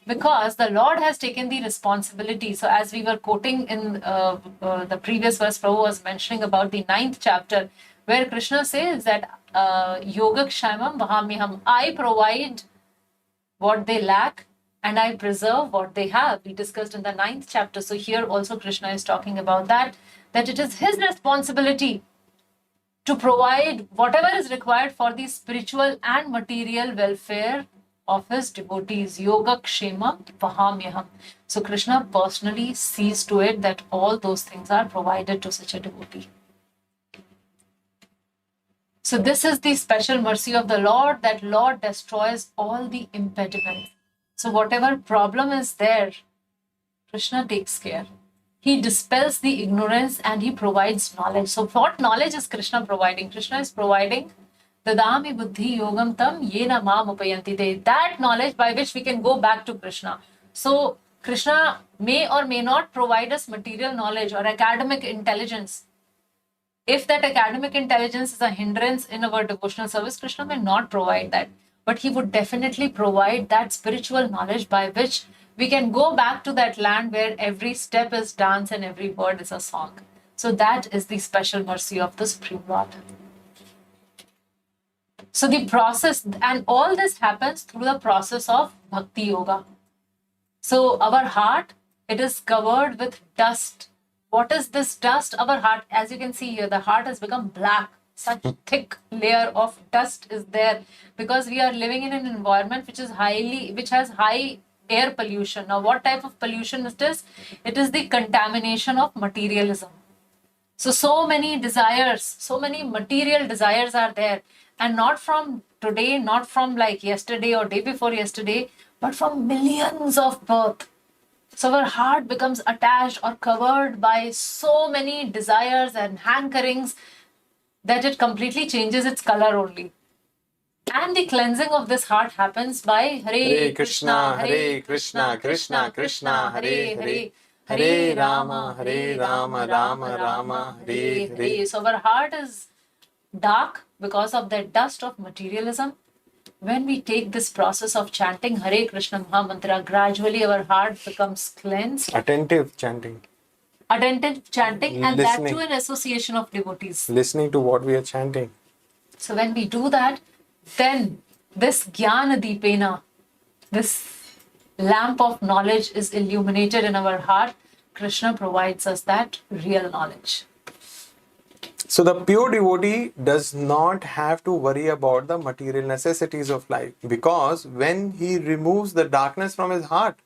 Because the Lord has taken the responsibility. So as we were quoting in the previous verse, Prabhu was mentioning about the 9th chapter, where Krishna says that Yogakshamam Vahamyaham, I provide what they lack and I preserve what they have. We discussed in the 9th chapter. So here also Krishna is talking about that it is his responsibility to provide whatever is required for the spiritual and material welfare of his devotees. Yogakshemam Vahamyaham. So Krishna personally sees to it that all those things are provided to such a devotee. So this is the special mercy of the Lord, that Lord destroys all the impediments. So whatever problem is there, Krishna takes care. He dispels the ignorance and he provides knowledge. So what knowledge is Krishna providing? Krishna is providing Dadami buddhi yogam tam yena mam upayanti de. That knowledge by which we can go back to Krishna. So Krishna may or may not provide us material knowledge or academic intelligence. If that academic intelligence is a hindrance in our devotional service, Krishna may not provide that. But he would definitely provide that spiritual knowledge by which we can go back to that land where every step is dance and every word is a song. So that is the special mercy of the Supreme Lord. So the process, and all this happens through the process of Bhakti Yoga. So our heart, it is covered with dust. What is this dust? Our heart, as you can see here, the heart has become black. Such thick layer of dust is there because we are living in an environment which has high air pollution. Now, what type of pollution is this? It is the contamination of materialism. So many desires, so many material desires are there, and not from today, not from like yesterday or day before yesterday, but from millions of birth. So our heart becomes attached or covered by so many desires and hankerings that it completely changes its color only. And the cleansing of this heart happens by Hare Krishna, Hare Krishna, Krishna Krishna, Hare Hare, Hare Rama, Rama Rama, Hare Hare. So our heart is dark because of the dust of materialism. When we take this process of chanting Hare Krishna Mahamantra, gradually our heart becomes cleansed. Attentive chanting. Attentive chanting, and that Listening. too in association of devotees. Listening to what we are chanting. So when we do that, then this Jnana Deepena, this lamp of knowledge is illuminated in our heart. Krishna provides us that real knowledge. So the pure devotee does not have to worry about the material necessities of life, because when he removes the darkness from his heart,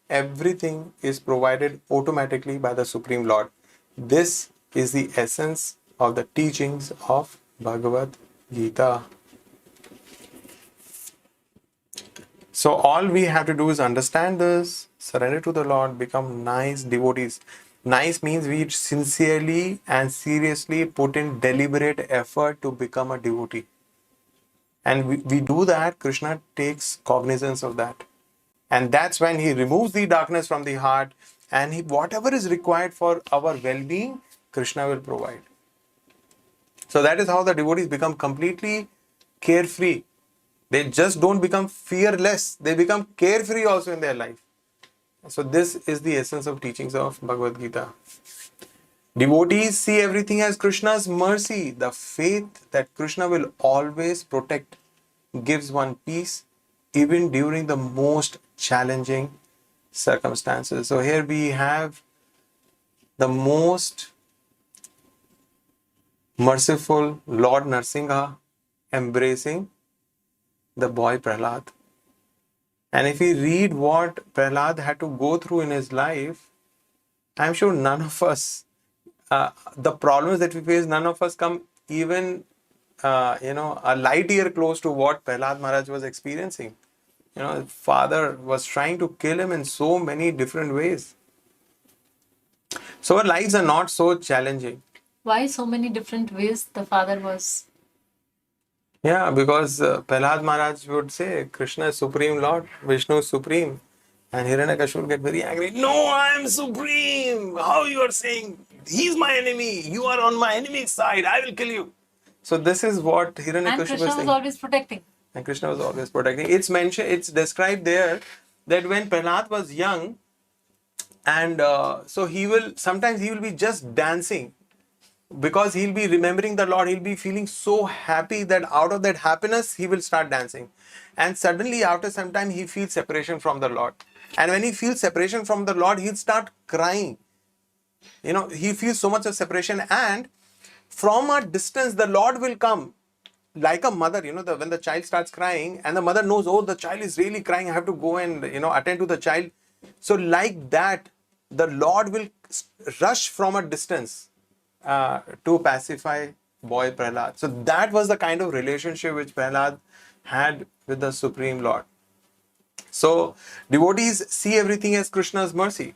everything is provided automatically by the Supreme Lord. This is the essence of the teachings of Bhagavad Gita. So all we have to do is understand this, surrender to the Lord, become nice devotees. Nice means we sincerely and seriously put in deliberate effort to become a devotee. And we do that, Krishna takes cognizance of that. And that's when he removes the darkness from the heart, and whatever is required for our well-being, Krishna will provide. So that is how the devotees become completely carefree. They just don't become fearless, they become carefree also in their life. So this is the essence of teachings of Bhagavad Gita. Devotees see everything as Krishna's mercy. The faith that Krishna will always protect gives one peace even during the most challenging circumstances. So here we have the most merciful Lord Nrsimha embracing the boy Prahlad. And if we read what Prahlad had to go through in his life, I'm sure none of us, the problems that we face, none of us come even, a light year close to what Prahlad Maharaj was experiencing. His father was trying to kill him in so many different ways. So our lives are not so challenging. Why so many different ways the father was? Yeah, because Prahlad Maharaj would say, Krishna is Supreme Lord, Vishnu is Supreme. And Hiranyakashipu would get very angry. No, I am Supreme. How you are saying? He's my enemy. You are on my enemy's side. I will kill you. So this is what Hiranyakashipu And was Krishna was saying. always protecting. And Krishna was always protecting. It's mentioned, it's described there that when Prahlad was young, and so sometimes he will be just dancing, because he'll be remembering the Lord, he'll be feeling so happy that out of that happiness, he will start dancing. And suddenly, after some time, he feels separation from the Lord. And when he feels separation from the Lord, he'll start crying. He feels so much of separation. And from a distance, the Lord will come. Like a mother, when the child starts crying and the mother knows, oh, the child is really crying, I have to go and, attend to the child. So like that, the Lord will rush from a distance to pacify boy Prahlad. So that was the kind of relationship which Prahlad had with the Supreme Lord. So devotees see everything as Krishna's mercy.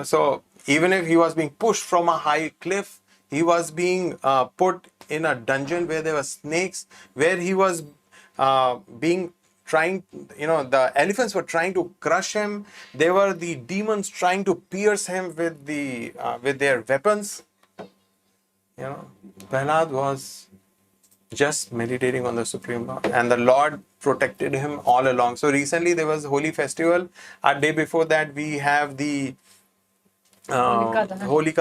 So even if he was being pushed from a high cliff, he was being put in a dungeon where there were snakes, where he was the elephants were trying to crush him. There were the demons trying to pierce him with their weapons. Prahlad was just meditating on the Supreme Lord, and the Lord protected him all along. So recently there was Holi festival. A day before that we have the Holika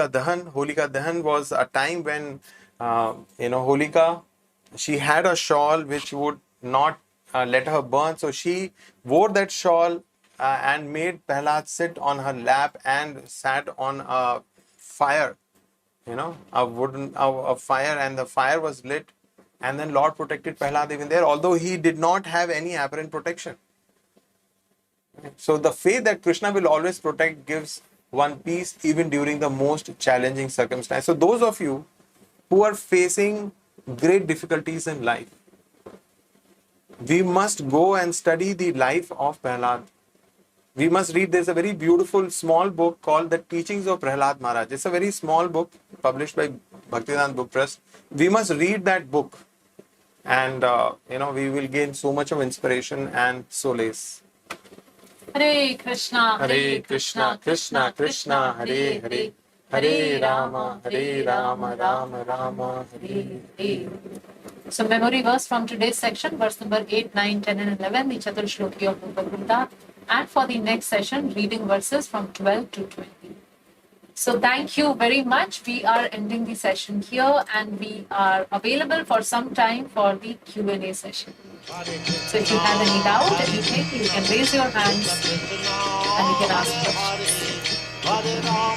Dahan. Holika Dahan was a time when Holika, she had a shawl which would not let her burn, so she wore that shawl and made Prahlad sit on her lap and sat on a fire, a fire, and the fire was lit, and then Lord protected Prahlad even there, although he did not have any apparent protection. So the faith that Krishna will always protect gives one piece even during the most challenging circumstance. So those of you who are facing great difficulties in life, we must go and study the life of Prahlad. We must read, there's a very beautiful small book called The Teachings of Prahlad Maharaj. It's a very small book published by Bhaktivedanta Book Trust. We must read that book, and we will gain so much of inspiration and solace. Hare Krishna, Hare Krishna, Krishna Krishna, Hare Hare, Hare Rama, Rama Rama, Hare Hare. So memory verse from today's section, verse number 8, 9, 10 and 11, the Chatur-shloki of Bhagavad Gita. And for the next session, reading verses from 12 to 20. So thank you very much. We are ending the session here, and we are available for some time for the Q&A session. So if you have any doubt, anything, you can raise your hands and you can ask questions.